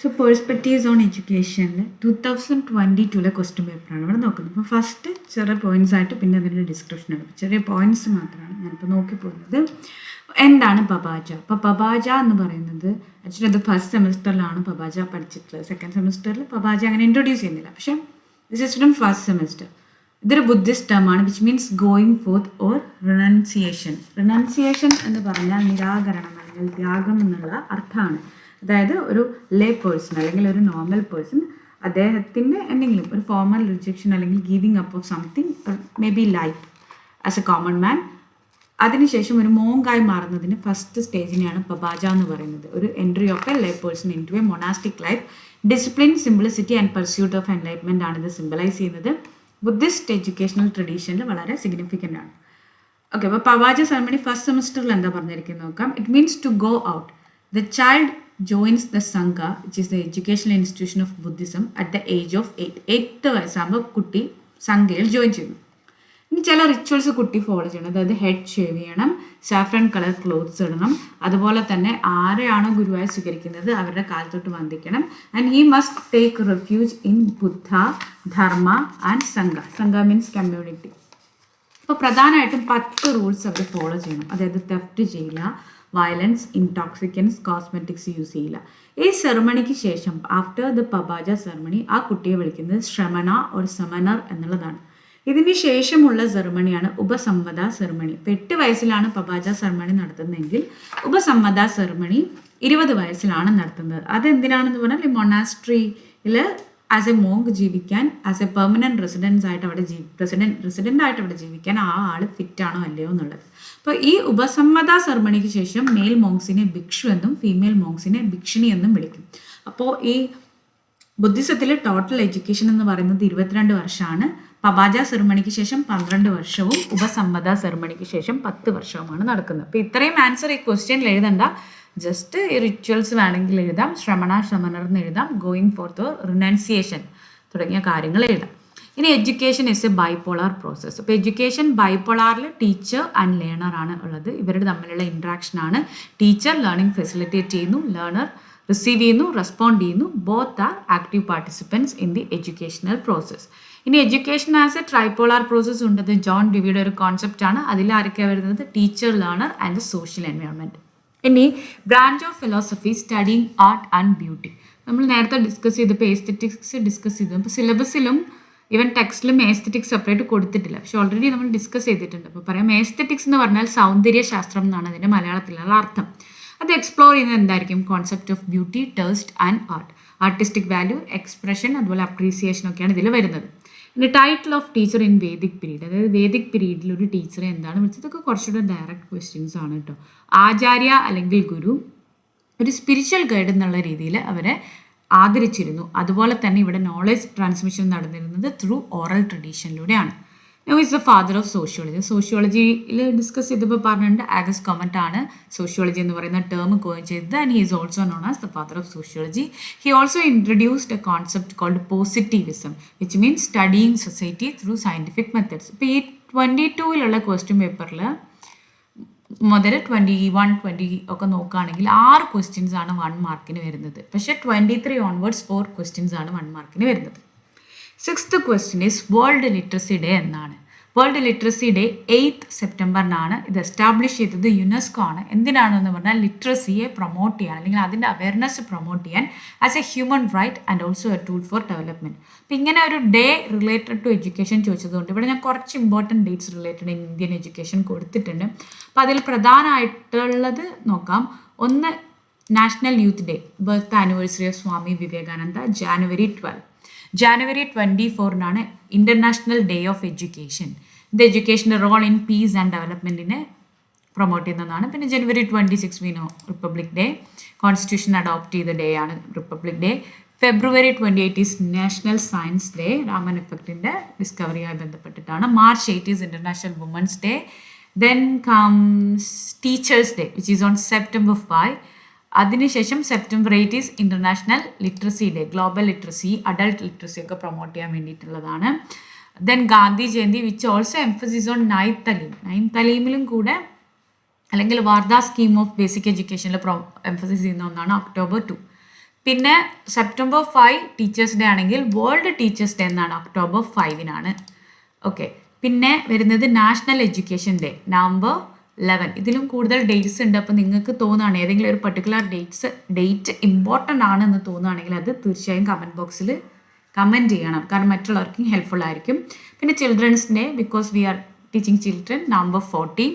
So perspectives on എഡ്യൂക്കേഷനിൽ 2022 question പേപ്പറാണ് ഇവിടെ നോക്കുന്നത്. അപ്പോൾ ഫസ്റ്റ് ചെറിയ പോയിന്റ്സ് ആയിട്ട് പിന്നെ അതിൻ്റെ ഡിസ്ക്രിപ്ഷൻ എടുക്കും. ചെറിയ പോയിന്റ്സ് മാത്രമാണ് ഞാനിപ്പോൾ നോക്കി പോകുന്നത്. എന്താണ് പബാജ? അപ്പോൾ പബാജ എന്ന് പറയുന്നത് ആക്ച്വലി അത് ഫസ്റ്റ് സെമിസ്റ്ററിലാണ് പബാജ പഠിച്ചിട്ടുള്ളത്. സെക്കൻഡ് സെമിസ്റ്ററിൽ പബാജ അങ്ങനെ ഇൻട്രൊഡ്യൂസ് ചെയ്യുന്നില്ല. പക്ഷേ this is from first semester. ഇതൊരു ബുദ്ധിസ്റ്റ് ടേമാണ് which means going forth or renunciation. Renunciation എന്ന് പറഞ്ഞാൽ നിരാകരണം അല്ലെങ്കിൽ ത്യാഗം എന്നുള്ള അർത്ഥമാണ്. അതായത് ഒരു ലേ പേഴ്സൺ അല്ലെങ്കിൽ ഒരു നോർമൽ പേഴ്സൺ അദ്ദേഹത്തിൻ്റെ എന്തെങ്കിലും ഒരു ഫോർമൽ റിജക്ഷൻ അല്ലെങ്കിൽ giving up of something may be life as A common man, അതിനുശേഷം ഒരു മോങ്കായി മാറുന്നതിന് ഫസ്റ്റ് സ്റ്റേജിനെയാണ് പബാജ എന്ന് പറയുന്നത്. ഒരു entry of a lay person into a monastic life, discipline, simplicity and pursuit of enlightenment ആണ് ഇത് സിംബലൈസ് ചെയ്യുന്നത്. ബുദ്ധിസ്റ്റ് എഡ്യൂക്കേഷണൽ ട്രഡീഷനിൽ വളരെ സിഗ്നിഫിക്കൻ്റ് ആണ്. ഓക്കെ, അപ്പോൾ പബാജ സെറമണി ഫസ്റ്റ് സെമിസ്റ്ററിൽ എന്താ പറഞ്ഞിരിക്കുന്നത് നോക്കാം. It means to go out. The child joins the Sangha, which is the educational institution of Buddhism, at the age of 8. 8 വയസ്സാകുമ്പോൾ കുട്ടി സംഘയിൽ ജോയിൻ ചെയ്യുന്നു. ഇനി ചില റിച്വൽസ് കുട്ടി ഫോളോ ചെയ്യണം. അതായത് ഹെഡ് ഷേവ് ചെയ്യണം, സാഫ്രൺ കളർ ക്ലോത്ത്സ് ഇടണം, അതുപോലെ തന്നെ ആരെയാണോ ഗുരുവായി സ്വീകരിക്കുന്നത് അവരുടെ കാലത്തോട്ട് വന്ദിക്കണം. And he must take refuge in Buddha, Dharma and Sangha. Sangha means community. അപ്പോൾ പ്രധാനമായിട്ടും 10 റൂൾസ് അവർ ഫോളോ ചെയ്യണം. അതായത് തെഫ്റ്റ് ചെയ്യില്ല, വയലൻസ്, ഇൻടോക്സിക്കൻസ്, കോസ്മെറ്റിക്സ് യൂസ് ചെയ്യില്ല. ഈ സെറമണിക്ക് ശേഷം ആഫ്റ്റർ ദ പബാജ സെറമണി ആ കുട്ടിയെ വിളിക്കുന്നത് ശ്രമണ ഓർ സമനർ എന്നുള്ളതാണ്. ഇതിന് ശേഷമുള്ള സെറമണിയാണ് ഉപസമ്മത സെറമണി. ഇപ്പോൾ 8 വയസ്സിലാണ് പബാജ സെറമണി നടത്തുന്നതെങ്കിൽ ഉപസമ്മത സെറമണി 20 വയസ്സിലാണ് നടത്തുന്നത്. അതെന്തിനാണെന്ന് പറഞ്ഞാൽ ഈ മൊണാസ്ട്രിയിൽ ആസ് എ മോങ്ക് ജീവിക്കാൻ, ആസ് എ പെർമനൻറ്റ് റെസിഡൻസ് ആയിട്ട് അവിടെ റെസിഡൻ്റ് ആയിട്ട് അവിടെ ജീവിക്കാൻ ആ ആൾ ഫിറ്റാണോ അല്ലയോ എന്നുള്ളത്. അപ്പോൾ ഈ ഉപസമ്മത സെറമണിക്ക് ശേഷം മെയിൽ മോങ്സിനെ ഭിക്ഷു എന്നും ഫീമെയിൽ മോങ്സിനെ ഭിക്ഷിണി എന്നും വിളിക്കും. അപ്പോൾ ഈ ബുദ്ധിസത്തിൽ ടോട്ടൽ എഡ്യൂക്കേഷൻ എന്ന് പറയുന്നത് 22 വർഷമാണ്. പബാജ സെറമണിക്ക് ശേഷം 12 വർഷവും ഉപസമ്മത സെറമണിക്ക് ശേഷം 10 വർഷവുമാണ് നടക്കുന്നത്. അപ്പോൾ ഇത്രയും ആൻസർ ഈ ക്വസ്റ്റ്യനിൽ എഴുതണ്ട, ജസ്റ്റ് ഈ റിച്വൽസ് വേണമെങ്കിൽ എഴുതാം. ശ്രമണ, ശ്രമണർ എന്ന് എഴുതാം. ഗോയിങ് ഫോർത്ത് ഓർ റിനൗൺസിയേഷൻ തുടങ്ങിയ കാര്യങ്ങൾ എഴുതാം. ഇനി education is a bipolar process. അപ്പോൾ എഡ്യൂക്കേഷൻ ബൈപോളാറിൽ ടീച്ചർ ആൻഡ് ലേണർ ആണ് ഉള്ളത്. ഇവരുടെ തമ്മിലുള്ള ഇൻട്രാക്ഷൻ ആണ്. ടീച്ചർ ലേണിംഗ് ഫെസിലിറ്റേറ്റ് ചെയ്യുന്നു, ലേണർ റിസീവ് ചെയ്യുന്നു, റെസ്പോണ്ട് ചെയ്യുന്നു. Both are active participants in the educational process. ഇനി education as a tripolar process ഉണ്ടത് ജോൺ ഡ്യൂവിയുടെ ഒരു കോൺസെപ്റ്റ് ആണ്. അതിൽ ആരൊക്കെയാണ് വരുന്നത്? Teacher, learner and social environment. ഇനി branch of philosophy studying art and beauty. നമ്മൾ നേരത്തെ ഡിസ്കസ് ചെയ്തപ്പോൾ എസ്തെറ്റിക്സ് ഡിസ്കസ് ചെയ്തു. അപ്പോൾ സിലബസിലും ഈവൻ ടെക്സ്റ്റിലും എസ്തെറ്റിക്സ് സെപ്പറേറ്റ് കൊടുത്തിട്ടില്ല, പക്ഷെ ഓൾറെഡി നമ്മൾ ഡിസ്കസ് ചെയ്തിട്ടുണ്ട്. അപ്പോൾ പറയാം എസ്തെറ്റിക്സ് എന്ന് പറഞ്ഞാൽ സൗന്ദര്യ ശാസ്ത്രം എന്നാണ് അതിൻ്റെ മലയാളത്തിലുള്ള അർത്ഥം. അത് എക്സ്പ്ലോർ ചെയ്യുന്നത് എന്തായിരിക്കും? Concept of beauty, taste and art, artistic value, expression, അതുപോലെ അപ്രീസിയേഷൻ ഒക്കെയാണ് ഇതിൽ വരുന്നത്. ഇനി title of teacher in Vedic period, അതായത് വേദിക് പീരീഡിൽ ഒരു ടീച്ചറെ എന്താണ് വിളിച്ചത്? ഇതൊക്കെ കുറച്ചുകൂടെ ഡയറക്റ്റ് ക്വസ്റ്റ്യൻസ് ആണ് കേട്ടോ. ആചാര്യ അല്ലെങ്കിൽ ഗുരു, ഒരു സ്പിരിച്വൽ ഗൈഡ് എന്നുള്ള രീതിയിൽ അവരെ ആദരിച്ചിരുന്നു. അതുപോലെ തന്നെ ഇവിടെ നോളജ് ട്രാൻസ്മിഷൻ നടന്നിരുന്നത് ത്രൂ ഓറൽ ട്രഡീഷനിലൂടെയാണ്. Now is the father of sociology. സോഷ്യോളജിയിൽ ഡിസ്കസ് ചെയ്തപ്പോൾ പറഞ്ഞിട്ടുണ്ട് ആഗസ്റ്റ് കൊമറ്റ് ആണ് സോഷ്യോളജി എന്ന് പറയുന്ന ടേം കോയിൻ ചെയ്തത്. And he is also known as the father of sociology. He also introduced a concept called positivism, which means studying society through scientific methods. ഇപ്പോൾ ഈ 22 question പേപ്പറിൽ മുതൽ 21, 20 ഒക്കെ നോക്കുകയാണെങ്കിൽ 6 ക്വസ്റ്റ്യൻസ് ആണ് 1 മാർക്കിന് വരുന്നത്. പക്ഷേ 23 ഓൺവേർഡ്സ് 4 ക്വസ്റ്റ്യൻസ് ആണ് 1 മാർക്കിന് വരുന്നത്. 6th question is world literacy day എന്നാണ്. വേൾഡ് ലിറ്ററസി ഡേ 8th സെപ്റ്റംബറിനാണ്. ഇത് എസ്റ്റാബ്ലിഷ് ചെയ്തത് യുനെസ്കോ ആണ്. എന്തിനാണെന്ന് പറഞ്ഞാൽ ലിറ്ററസിയെ പ്രൊമോട്ട് ചെയ്യാൻ അല്ലെങ്കിൽ അതിൻ്റെ അവയർനെസ് പ്രൊമോട്ട് ചെയ്യാൻ as a human right and also a tool for development. അപ്പോൾ ഇങ്ങനെ ഒരു ഡേ റിലേറ്റഡ് ടു എഡ്യൂക്കേഷൻ ചോദിച്ചതുകൊണ്ട് ഇവിടെ ഞാൻ കുറച്ച് important dates related Indian education കൊടുത്തിട്ടുണ്ട്. അപ്പോൾ അതിൽ പ്രധാനമായിട്ടുള്ളത് നോക്കാം. ഒന്ന്, national youth day, birth anniversary of Swami Vivekananda, January 12. January 24 international day of education. ഇത് എഡ്യൂക്കേഷൻ്റെ റോൾ ഇൻ പീസ് ആൻഡ് ഡെവലപ്മെൻറ്റിനെ പ്രൊമോട്ട് ചെയ്യുന്നതാണ്. പിന്നെ January 26 വിനോ റിപ്പബ്ലിക് ഡേ, കോൺസ്റ്റിറ്റ്യൂഷൻ അഡോപ്റ്റ് ചെയ്ത ഡേ ആണ് republic day. February 28 is national science day, Raman എഫക്റ്റിൻ്റെ ഡിസ്കവറിയുമായി ബന്ധപ്പെട്ടിട്ടാണ്. March 8 is international women's day. Then comes Teachers Day, which is on September 5. അതിനുശേഷം September 8 is international literacy day, global literacy, adult literacy ഒക്കെ promote ചെയ്യാൻ വേണ്ടിയിട്ടുള്ളതാണ്. Then Gandhi Jayanti, which also emphasis on 9th Talim. 9th തലീമിലും കൂടെ അല്ലെങ്കിൽ വാർധ സ്കീം ഓഫ് ബേസിക് എഡ്യൂക്കേഷനിൽ emphasis ചെയ്യുന്ന ഒന്നാണ് October 2. പിന്നെ September 5 ടീച്ചേഴ്സ് ഡേ ആണെങ്കിൽ വേൾഡ് ടീച്ചേഴ്സ് ഡേ എന്നാണ് October 5 ഓക്കെ. പിന്നെ വരുന്നത് നാഷണൽ എഡ്യൂക്കേഷൻ ഡേ November 11. ഇതിലും കൂടുതൽ ഡേറ്റ്സ് ഉണ്ട്. അപ്പോൾ നിങ്ങൾക്ക് തോന്നുകയാണ് ഏതെങ്കിലും ഒരു പർട്ടിക്കുലർ ഡേറ്റ് ഇമ്പോർട്ടൻ്റ് ആണെന്ന് തോന്നുകയാണെങ്കിൽ അത് തീർച്ചയായും കമൻറ്റ് ബോക്സിൽ കമൻറ്റ് ചെയ്യണം, കാരണം മറ്റുള്ളവർക്കും ഹെൽപ്ഫുൾ ആയിരിക്കും. പിന്നെ children's day, because we R teaching children, November 14.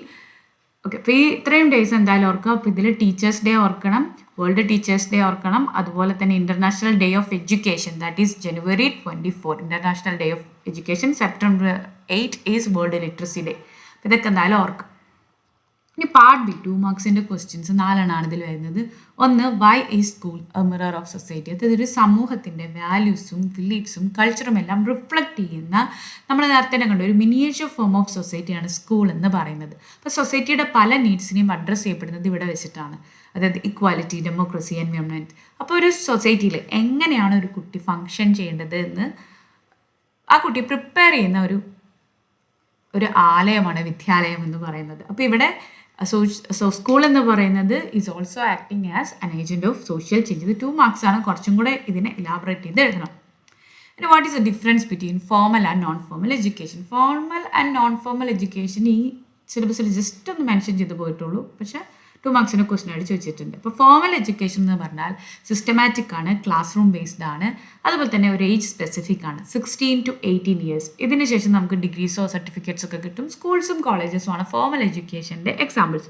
Okay. അപ്പോൾ ഈ ഇത്രയും ഡേയ്സ് എന്തായാലും ഓർക്കുക. അപ്പോൾ ഇതിൽ ടീച്ചേഴ്സ് ഡേ ഓർക്കണം, വേൾഡ് ടീച്ചേഴ്സ് ഡേ ഓർക്കണം, അതുപോലെ തന്നെ international day of education, that is January 24, international day of education. September 8 is world literacy day. അപ്പോൾ ഇതൊക്കെ എന്തായാലും ഓർക്കുക. ഇനി പാർട്ട് ബി 2 മാർക്സിൻ്റെ ക്വസ്റ്റ്യൻസ് 4 ഇതിൽ വരുന്നത്. ഒന്ന്, why is school a mirror of society? അതൊരു സമൂഹത്തിൻ്റെ വാല്യൂസും ബിലീഫ്സും കൾച്ചറും എല്ലാം റിഫ്ലക്റ്റ് ചെയ്യുന്ന, നമ്മൾ നേരത്തെ തന്നെ കണ്ട ഒരു മിനിയേച്ചർ ഫോം ഓഫ് സൊസൈറ്റിയാണ് സ്കൂൾ എന്ന് പറയുന്നത്. അപ്പോൾ സൊസൈറ്റിയുടെ പല നീഡ്സിനെയും അഡ്രസ്സ് ചെയ്യപ്പെടുന്നത് ഇവിടെ വെച്ചിട്ടാണ്. അതായത് ഇക്വാലിറ്റി, ഡെമോക്രസി, എൻവയോൺമെൻറ്റ്. അപ്പോൾ ഒരു സൊസൈറ്റിയിൽ എങ്ങനെയാണ് ഒരു കുട്ടി ഫങ്ഷൻ ചെയ്യേണ്ടത് എന്ന് ആ കുട്ടി പ്രിപ്പയർ ചെയ്യുന്ന ഒരു ആലയമാണ് വിദ്യാലയം എന്ന് പറയുന്നത്. അപ്പോൾ ഇവിടെ സ്കൂൾ എന്ന് പറയുന്നത് ഈസ് ഓൾസോ ആക്ടിങ് ആസ് അൻ ഏജൻറ്റ് ഓഫ് സോഷ്യൽ ചേഞ്ച്. ഇത് 2 മാർക്സ് ആണ്. കുറച്ചും കൂടെ ഇതിനെ ഇലാബറേറ്റ് ചെയ്ത് എഴുതണം. പിന്നെ what is the difference between formal and non formal education? Formal and non formal education ഈ സിലബസിൽ ജസ്റ്റ് ഒന്ന് മെൻഷൻ ചെയ്ത് പോയിട്ടുള്ളൂ, പക്ഷേ 2 മാർക്സിൻ്റെ ക്വസ്റ്റൻ ആയിട്ട് ചോദിച്ചിട്ടുണ്ട്. ഇപ്പോൾ ഫോർമൽ എഡ്യൂക്കേഷൻ എന്ന് പറഞ്ഞാൽ സിസ്റ്റമാറ്റിക് ആണ്, ക്ലാസ് റൂം ബേസ്ഡ് ആണ്, അതുപോലെ തന്നെ ഒരു ഏജ് സ്പെസിഫിക് ആണ്, 16 to 18 ഇയേഴ്സ്. ഇതിന് ശേഷം നമുക്ക് ഡിഗ്രീസോ സർട്ടിഫിക്കറ്റ്സ് ഒക്കെ കിട്ടും. സ്കൂൾസും കോളേജസും ആണ് ഫോർമൽ എഡ്യൂക്കേഷൻ്റെ എക്സാമ്പിൾസ്.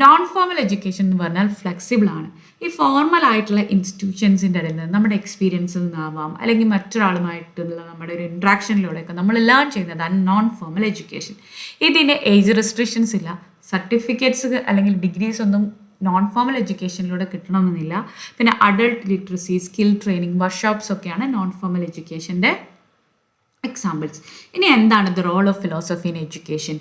നോൺ ഫോർമൽ എഡ്യൂക്കേഷൻ എന്ന് പറഞ്ഞാൽ ഫ്ലെക്സിബിൾ ആണ്. ഈ ഫോർമൽ ആയിട്ടുള്ള ഇൻസ്റ്റിറ്റ്യൂഷൻസിൻ്റെ ഇടയിൽ നിന്ന് നമ്മുടെ എക്സ്പീരിയൻസിൽ നിന്നാവാം, അല്ലെങ്കിൽ മറ്റൊരാളുമായിട്ടുള്ള നമ്മുടെ ഒരു ഇൻട്രാക്ഷനിലൂടെയൊക്കെ നമ്മൾ ലേൺ ചെയ്യുന്നതാണ് നോൺ ഫോർമൽ എഡ്യൂക്കേഷൻ. ഇതിന് ഏജ് റെസ്ട്രിക്ഷൻസ് ഇല്ല. സർട്ടിഫിക്കറ്റ്സ് അല്ലെങ്കിൽ ഡിഗ്രീസ് ഒന്നും നോൺ ഫോർമൽ എഡ്യൂക്കേഷനിലൂടെ കിട്ടണമെന്നില്ല. പിന്നെ adult literacy, skill training, workshops ഒക്കെയാണ് നോൺ ഫോർമൽ എഡ്യൂക്കേഷൻ്റെ എക്സാമ്പിൾസ്. ഇനി എന്താണ് the role of philosophy in education?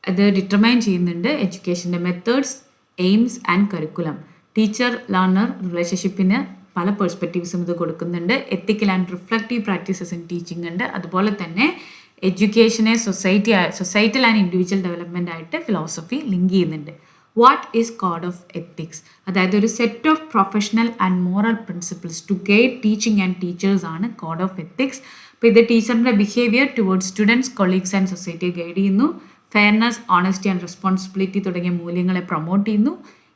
അത് ഡിറ്റർമൈൻ ചെയ്യുന്നുണ്ട് എഡ്യൂക്കേഷൻ്റെ methods, aims and curriculum. Teacher learner റിലേഷൻഷിപ്പിന് പല പെർസ്പെക്റ്റീവ്സും ഇത് കൊടുക്കുന്നുണ്ട്. Ethical and reflective practices in teaching ഉണ്ട്. അതുപോലെ തന്നെ എഡ്യൂക്കേഷനെ സൊസൈറ്റൽ ആൻഡ് ഇൻഡിവിജ്വൽ ഡെവലപ്മെൻ്റ് ആയിട്ട് ഫിലോസഫി ലിങ്ക് ചെയ്യുന്നുണ്ട്. What is code of ethics? അതായത് ഒരു set of professional and moral principles to guide teaching and teachers ആണ് കോഡ് ഓഫ് എത്തിക്സ്. അപ്പോൾ ഇത് ടീച്ചറിൻ്റെ behaviour towards students, colleagues and സൊസൈറ്റിയെ ഗൈഡ് ചെയ്യുന്നു. ഫെയർനെസ്, ഓണസ്റ്റി ആൻഡ് റെസ്പോൺസിബിലിറ്റി തുടങ്ങിയ മൂല്യങ്ങളെ പ്രൊമോട്ട് ചെയ്യുന്നു.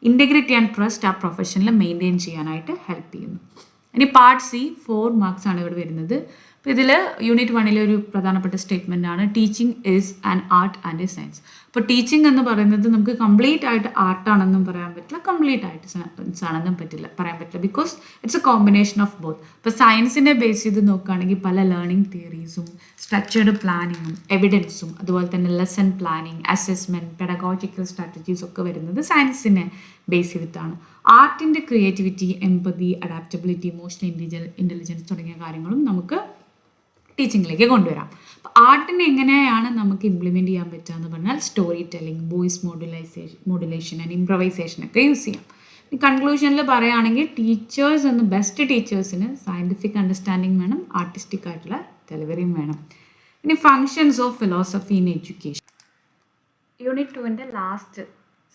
ഇൻറ്റഗ്രിറ്റി ആൻഡ് ട്രസ്റ്റ് ആ പ്രൊഫഷനിൽ മെയിൻറ്റെയിൻ ചെയ്യാനായിട്ട് ഹെൽപ്പ് ചെയ്യുന്നു. ഇനി പാർട്ട് സി 4 മാർക്സ് ആണ് ഇവിടെ വരുന്നത്. അപ്പോൾ ഇതിൽ യൂണിറ്റ് 1 ഒരു പ്രധാനപ്പെട്ട സ്റ്റേറ്റ്മെൻ്റ് ആണ് teaching is an art and A science. അപ്പോൾ ടീച്ചിങ് എന്ന് പറയുന്നത് നമുക്ക് കംപ്ലീറ്റ് ആയിട്ട് ആർട്ടാണെന്നും പറയാൻ പറ്റില്ല, കംപ്ലീറ്റ് ആയിട്ട് സയൻസ് ആണെന്നും പറയാൻ പറ്റില്ല, because it's A combination of both. ഇപ്പോൾ സയൻസിനെ ബേസ് ചെയ്ത് നോക്കുകയാണെങ്കിൽ പല ലേണിംഗ് തിയറീസും സ്ട്രക്ചേർഡ് പ്ലാനിങ്ങും എവിഡൻസും അതുപോലെ തന്നെ lesson planning, assessment, pedagogical strategies ഒക്കെ വരുന്നത് സയൻസിനെ ബേസ് ചെയ്തിട്ടാണ്. ആർട്ടിൻ്റെ creativity, empathy, adaptability, emotional intelligence തുടങ്ങിയ കാര്യങ്ങളും നമുക്ക് ടീച്ചിങ്ങിലേക്ക് കൊണ്ടുവരാം. അപ്പോൾ ആർട്ടിനെ എങ്ങനെയാണ് നമുക്ക് ഇംപ്ലിമെൻറ്റ് ചെയ്യാൻ പറ്റുക എന്ന് പറഞ്ഞാൽ story telling, voice modulation and improvisation ഒക്കെ യൂസ് ചെയ്യാം. ഈ കൺക്ലൂഷനിൽ പറയുകയാണെങ്കിൽ ടീച്ചേഴ്സ് എന്ന് ബെസ്റ്റ് ടീച്ചേഴ്സിന് സയൻറ്റിഫിക് അണ്ടർസ്റ്റാൻഡിങ് വേണം, ആർട്ടിസ്റ്റിക് ആയിട്ടുള്ള ഡെലിവറിയും വേണം. ഇനി functions of philosophy in education. Unit 2 last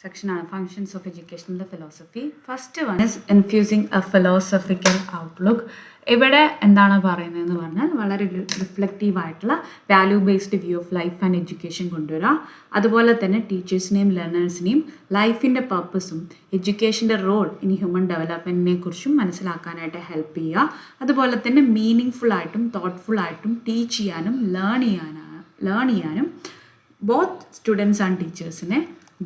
സെക്ഷനാണ് functions of educational philosophy. First one is infusing a philosophical outlook. ഇവിടെ എന്താണ് പറയുന്നതെന്ന് പറഞ്ഞാൽ വളരെ റിഫ്ലക്റ്റീവ് ആയിട്ടുള്ള value based view of life and education കൊണ്ടുവരിക. അതുപോലെ തന്നെ ടീച്ചേഴ്സിനെയും ലേണേഴ്സിനെയും ലൈഫിൻ്റെ പർപ്പസും എഡ്യൂക്കേഷൻ്റെ റോൾ ഇൻ ഹ്യൂമൻ ഡെവലപ്മെൻറ്റിനെ കുറിച്ചും മനസ്സിലാക്കാനായിട്ട് ഹെൽപ്പ് ചെയ്യുക. അതുപോലെ തന്നെ മീനിങ് ഫുള്ളായിട്ടും തോട്ട്ഫുള്ളായിട്ടും ടീച്ച് ചെയ്യാനും ലേൺ ചെയ്യാനും ബോത്ത് സ്റ്റുഡൻസ് ആൻഡ് ടീച്ചേഴ്സിനെ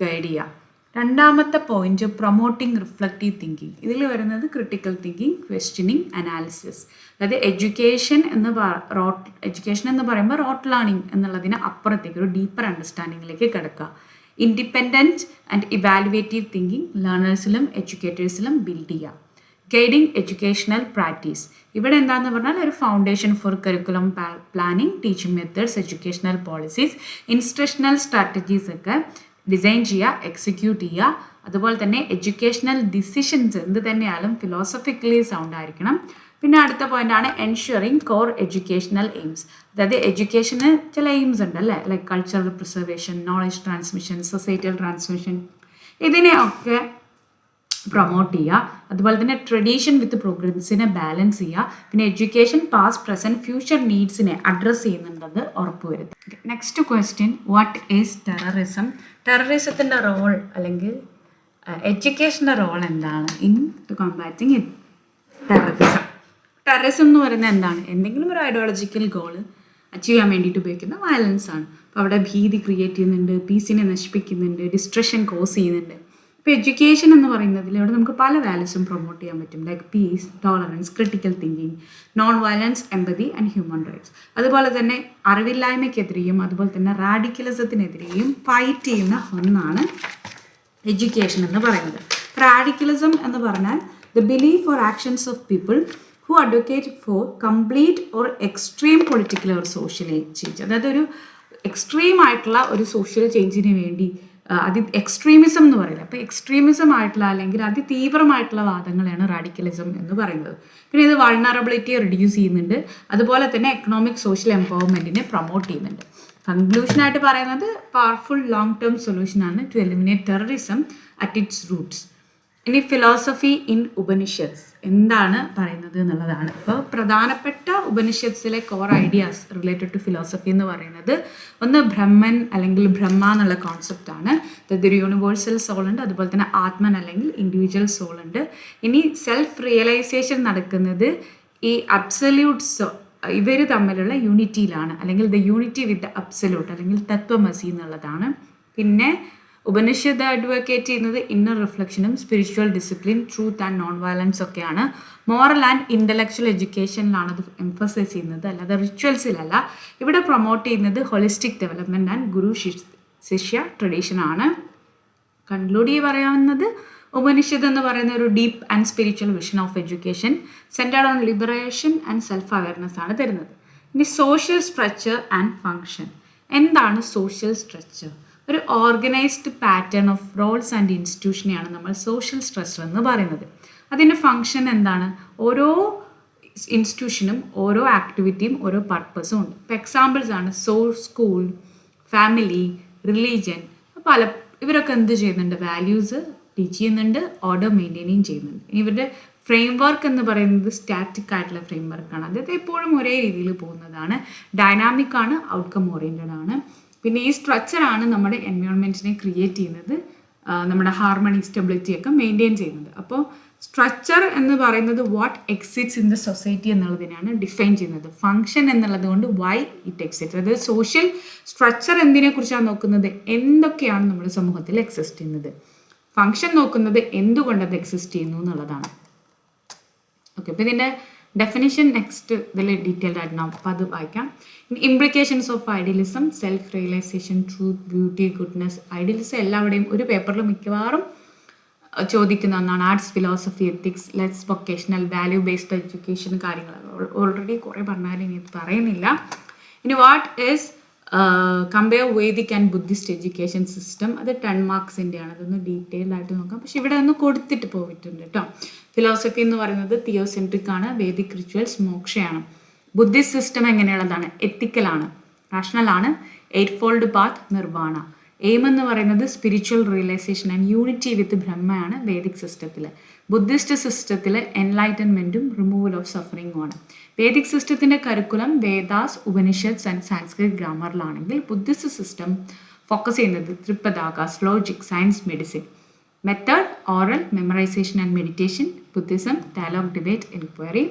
ഗൈഡ് ചെയ്യുക. രണ്ടാമത്തെ പോയിന്റ് പ്രൊമോട്ടിങ് റിഫ്ലക്റ്റീവ് തിങ്കിങ്. ഇതിൽ വരുന്നത് ക്രിട്ടിക്കൽ തിങ്കിങ്, ക്വസ്റ്റ്യനിങ്, അനാലിസിസ്. അതായത് എഡ്യൂക്കേഷൻ എന്ന് പറയുമ്പോൾ റോട്ട് ലേണിംഗ് എന്നുള്ളതിന് അപ്പുറത്തേക്ക് ഒരു ഡീപ്പർ അണ്ടർസ്റ്റാൻഡിങ്ങിലേക്ക് കിടക്കുക. ഇൻഡിപെൻഡൻറ്റ് ആൻഡ് ഇവാലുവേറ്റീവ് തിങ്കിങ് ലേണേഴ്സിലും എഡ്യൂക്കേറ്റേഴ്സിലും ബിൽഡ് ചെയ്യുക. Guiding educational practice. ഇവിടെ എന്താണെന്ന് പറഞ്ഞാൽ ഒരു foundation for curriculum planning, teaching methods, educational policies, instructional strategies ഒക്കെ ഡിസൈൻ ചെയ്യുക, എക്സിക്യൂട്ട് ചെയ്യുക. അതുപോലെ തന്നെ എഡ്യൂക്കേഷണൽ ഡിസിഷൻസ് എന്ത് തന്നെയാലും ഫിലോസഫിക്കലി സൗണ്ട് ആയിരിക്കണം. പിന്നെ അടുത്ത പോയിൻ്റാണ് എൻഷുറിങ് കോർ എഡ്യൂക്കേഷണൽ എയിംസ്. അതായത് എഡ്യൂക്കേഷന് ചില എയിംസ് ഉണ്ട് അല്ലേ, like cultural preservation, knowledge transmission, societal transmission. ഇതിനെയൊക്കെ പ്രൊമോട്ട് ചെയ്യുക. അതുപോലെ തന്നെ ട്രഡീഷൻ വിത്ത് പ്രോഗ്രസിനെ ബാലൻസ് ചെയ്യുക. പിന്നെ എഡ്യൂക്കേഷൻ പാസ്റ്റ് പ്രസൻറ്റ് ഫ്യൂച്ചർ നീഡ്സിനെ അഡ്രസ്സ് ചെയ്യുന്നുണ്ടെന്ന് ഉറപ്പുവരുത്തുക. Next question, what is terrorism? ടെററിസത്തിൻ്റെ റോൾ അല്ലെങ്കിൽ എഡ്യൂക്കേഷൻ്റെ റോൾ എന്താണ് in to combating terrorism? Terrorism എന്ന് പറയുന്നത് എന്താണ്? എന്തെങ്കിലും ഒരു ഐഡിയോളജിക്കൽ ഗോള് അച്ചീവ് ചെയ്യാൻ വേണ്ടിയിട്ട് ഉപയോഗിക്കുന്ന വയലൻസ് ആണ്. അപ്പോൾ അവിടെ ഭീതി ക്രിയേറ്റ് ചെയ്യുന്നുണ്ട്, പീസിനെ നശിപ്പിക്കുന്നുണ്ട്, ഡിസ്ട്രഷൻ കോസ് ചെയ്യുന്നുണ്ട്. ഇപ്പോൾ എഡ്യൂക്കേഷൻ എന്ന് പറയുന്നതിൽ ഇവിടെ നമുക്ക് പല വാല്യൂസും പ്രൊമോട്ട് ചെയ്യാൻ പറ്റും, like peace, tolerance, critical thinking, non violence, empathy and human rights. അതുപോലെ തന്നെ അറിവില്ലായ്മയ്ക്കെതിരെയും അതുപോലെ തന്നെ റാഡിക്കലിസത്തിനെതിരെയും ഫൈറ്റ് ചെയ്യുന്ന ഒന്നാണ് എഡ്യൂക്കേഷൻ എന്ന് പറയുന്നത്. റാഡിക്കലിസം എന്ന് പറഞ്ഞാൽ the belief or actions of people who advocate for complete or extreme political or social change. അതായത് ഒരു എക്സ്ട്രീം ആയിട്ടുള്ള ഒരു സോഷ്യൽ ചേഞ്ചിന് വേണ്ടി എക്സ്ട്രീമിസം എന്ന് പറയുന്നത്. അപ്പോൾ എക്സ്ട്രീമിസം ആയിട്ടുള്ള അല്ലെങ്കിൽ അതിതീവ്രമായിട്ടുള്ള വാദങ്ങളാണ് റാഡിക്കലിസം എന്ന് പറയുന്നത്. പിന്നെ ഇത് വൾണറബിലിറ്റിയെ റിഡ്യൂസ് ചെയ്യുന്നുണ്ട്, അതുപോലെ തന്നെ എക്കണോമിക് സോഷ്യൽ എംപവർമെൻറ്റിനെ പ്രൊമോട്ട് ചെയ്യുന്നുണ്ട്. കൺക്ലൂഷനായിട്ട് പറയുന്നത് പവർഫുൾ ലോങ് ടേം സൊല്യൂഷനാണ് to eliminate terrorism at its roots. ഇനി ഫിലോസഫി ഇൻ ഉപനിഷത്സ് എന്താണ് പറയുന്നത് എന്നുള്ളതാണ്. ഇപ്പോൾ പ്രധാനപ്പെട്ട ഉപനിഷത്സിലെ core ideas related to philosophy എന്ന് പറയുന്നത് ഒന്ന് ബ്രഹ്മൻ അല്ലെങ്കിൽ ബ്രഹ്മ എന്നുള്ള കോൺസെപ്റ്റാണ്. അതൊരു യൂണിവേഴ്സൽ സോൾ ഉണ്ട്, അതുപോലെ തന്നെ ആത്മൻ അല്ലെങ്കിൽ ഇൻഡിവിജ്വൽ സോൾ ഉണ്ട്. ഇനി സെൽഫ് റിയലൈസേഷൻ നടക്കുന്നത് ഈ അബ്സല്യൂട്ട് ഇവർ തമ്മിലുള്ള യൂണിറ്റിയിലാണ്, അല്ലെങ്കിൽ the unity with the absolute അല്ലെങ്കിൽ തത്വമസി എന്നുള്ളതാണ്. പിന്നെ ഉപനിഷത്ത് അഡ്വക്കേറ്റ് ചെയ്യുന്നത് ഇന്നർ റിഫ്ലക്ഷനും spiritual discipline, truth and non violence ഒക്കെയാണ്. മോറൽ ആൻഡ് ഇൻ്റലക്ച്വൽ എഡ്യൂക്കേഷനിലാണ് അത് എംഫസൈസ് ചെയ്യുന്നത്, അല്ലാതെ റിച്വൽസിലല്ല. ഇവിടെ പ്രൊമോട്ട് ചെയ്യുന്നത് ഹോളിസ്റ്റിക് ഡെവലപ്മെൻറ്റ് ആൻഡ് ഗുരു ശിഷ്യ ട്രഡീഷനാണ്. കൺക്ലൂഡ് പറയാവുന്നത് ഉപനിഷത്ത് എന്ന് പറയുന്ന ഒരു deep and spiritual vision of education centred on liberation and self awareness ആണ് തരുന്നത്. ഇനി സോഷ്യൽ സ്ട്രക്ചർ ആൻഡ് ഫങ്ഷൻ. എന്താണ് സോഷ്യൽ സ്ട്രക്ചർ? ഒരു organised pattern of roles and ഇൻസ്റ്റിറ്റ്യൂഷനെയാണ് നമ്മൾ സോഷ്യൽ സ്ട്രക്ചർ എന്ന് പറയുന്നത്. അതിൻ്റെ ഫങ്ഷൻ എന്താണ്? ഓരോ ഇൻസ്റ്റിറ്റ്യൂഷനും ഓരോ ആക്ടിവിറ്റിയും ഓരോ പർപ്പസും ഉണ്ട്. ഇപ്പോൾ എക്സാമ്പിൾസ് ആണ് സ്കൂൾ, ഫാമിലി, റിലീജിയൻ. ഇവരൊക്കെ എന്ത് ചെയ്യുന്നുണ്ട്? വാല്യൂസ് ടീച്ച് ചെയ്യുന്നുണ്ട്, ഓർഡർ മെയിൻറ്റെയിനിങ് ചെയ്യുന്നുണ്ട്. ഇനി ഇവരുടെ ഫ്രെയിം വർക്ക് എന്ന് പറയുന്നത് സ്റ്റാറ്റിക് ആയിട്ടുള്ള ഫ്രെയിം വർക്കാണ്. അതായത് എപ്പോഴും ഒരേ രീതിയിൽ പോകുന്നതാണ്, ഡൈനാമിക് ആണ്, ഔട്ട്കം ഓറിയൻറ്റഡ് ആണ്. പിന്നെ ഈ സ്ട്രക്ചറാണ് നമ്മുടെ എൻവയോൺമെൻറ്റിനെ ക്രിയേറ്റ് ചെയ്യുന്നത്, നമ്മുടെ ഹാർമണി, സ്റ്റെബിലിറ്റി ഒക്കെ മെയിൻറ്റെയിൻ ചെയ്യുന്നത്. അപ്പോൾ സ്ട്രക്ചർ എന്ന് പറയുന്നത് what exists in the society എന്നുള്ളതിനാണ് ഡിഫൈൻ ചെയ്യുന്നത്. ഫങ്ഷൻ എന്നുള്ളത് കൊണ്ട് വൈ ഇറ്റ് എക്സിറ്റ്സ്. അതായത് സോഷ്യൽ സ്ട്രക്ചർ എന്തിനെക്കുറിച്ചാണ് നോക്കുന്നത്? എന്തൊക്കെയാണ് നമ്മുടെ സമൂഹത്തിൽ എക്സിസ്റ്റ് ചെയ്യുന്നത്. ഫങ്ഷൻ നോക്കുന്നത് എന്തുകൊണ്ട് അത് എക്സിസ്റ്റ് ചെയ്യുന്നു എന്നുള്ളതാണ്. ഓക്കെ, അപ്പോൾ ഇതിൻ്റെ ഡെഫിനിഷൻ നെക്സ്റ്റ് ഇതിൽ ഡീറ്റെയിൽഡ് ആയിട്ട് അപ്പോൾ അത് വായിക്കാം. Implications of idealism, self realisation, truth, beauty, goodness. Idealism എല്ലാവരുടെയും ഒരു പേപ്പറിൽ മിക്കവാറും ചോദിക്കുന്ന ഒന്നാണ്. Arts, philosophy, ethics, let's vocational, value based education കാര്യങ്ങൾ ഓൾറെഡി കുറേ പറഞ്ഞാലും ഇനി പറയുന്നില്ല. ഇനി what is compare Vedic and Buddhist education system. അത് 10 മാർക്സിൻ്റെയാണ്. അതൊന്ന് ഡീറ്റെയിൽഡ് ആയിട്ട് നോക്കാം, പക്ഷെ ഇവിടെ ഒന്ന് കൊടുത്തിട്ട് പോയിട്ടുണ്ട് കേട്ടോ. ഫിലോസഫി എന്ന് പറയുന്നത് തിയോസെൻട്രിക് ആണ്, വേദിക് റിച്വൽസ് മോക്ഷയാണ്. ബുദ്ധിസ്റ്റ് സിസ്റ്റം എങ്ങനെയുള്ളതാണ്? എത്തിക്കലാണ്, റാഷണൽ ആണ്, 8 ഫോൾഡ് പാത്ത്, നിർവാണ. എയിം എന്ന് പറയുന്നത് spiritual realisation and unity with ബ്രഹ്മയാണ് വേദിക് സിസ്റ്റത്തിൽ. ബുദ്ധിസ്റ്റ് സിസ്റ്റത്തിൽ എൻലൈറ്റൻമെൻറ്റും റിമൂവൽ ഓഫ് സഫറിങ്ങും ആണ്. വേദിക് സിസ്റ്റത്തിൻ്റെ കരിക്കുലം വേദാസ്, ഉപനിഷത്സ് ആൻഡ് സാൻസ്ക്രിറ്റ് ഗ്രാമറിലാണെങ്കിൽ ബുദ്ധിസ്റ്റ് സിസ്റ്റം ഫോക്കസ് ചെയ്യുന്നത് Tripitakas, logic, science, medicine. Method oral, memorisation and meditation. Buddhism dialogue, debate, enquiry.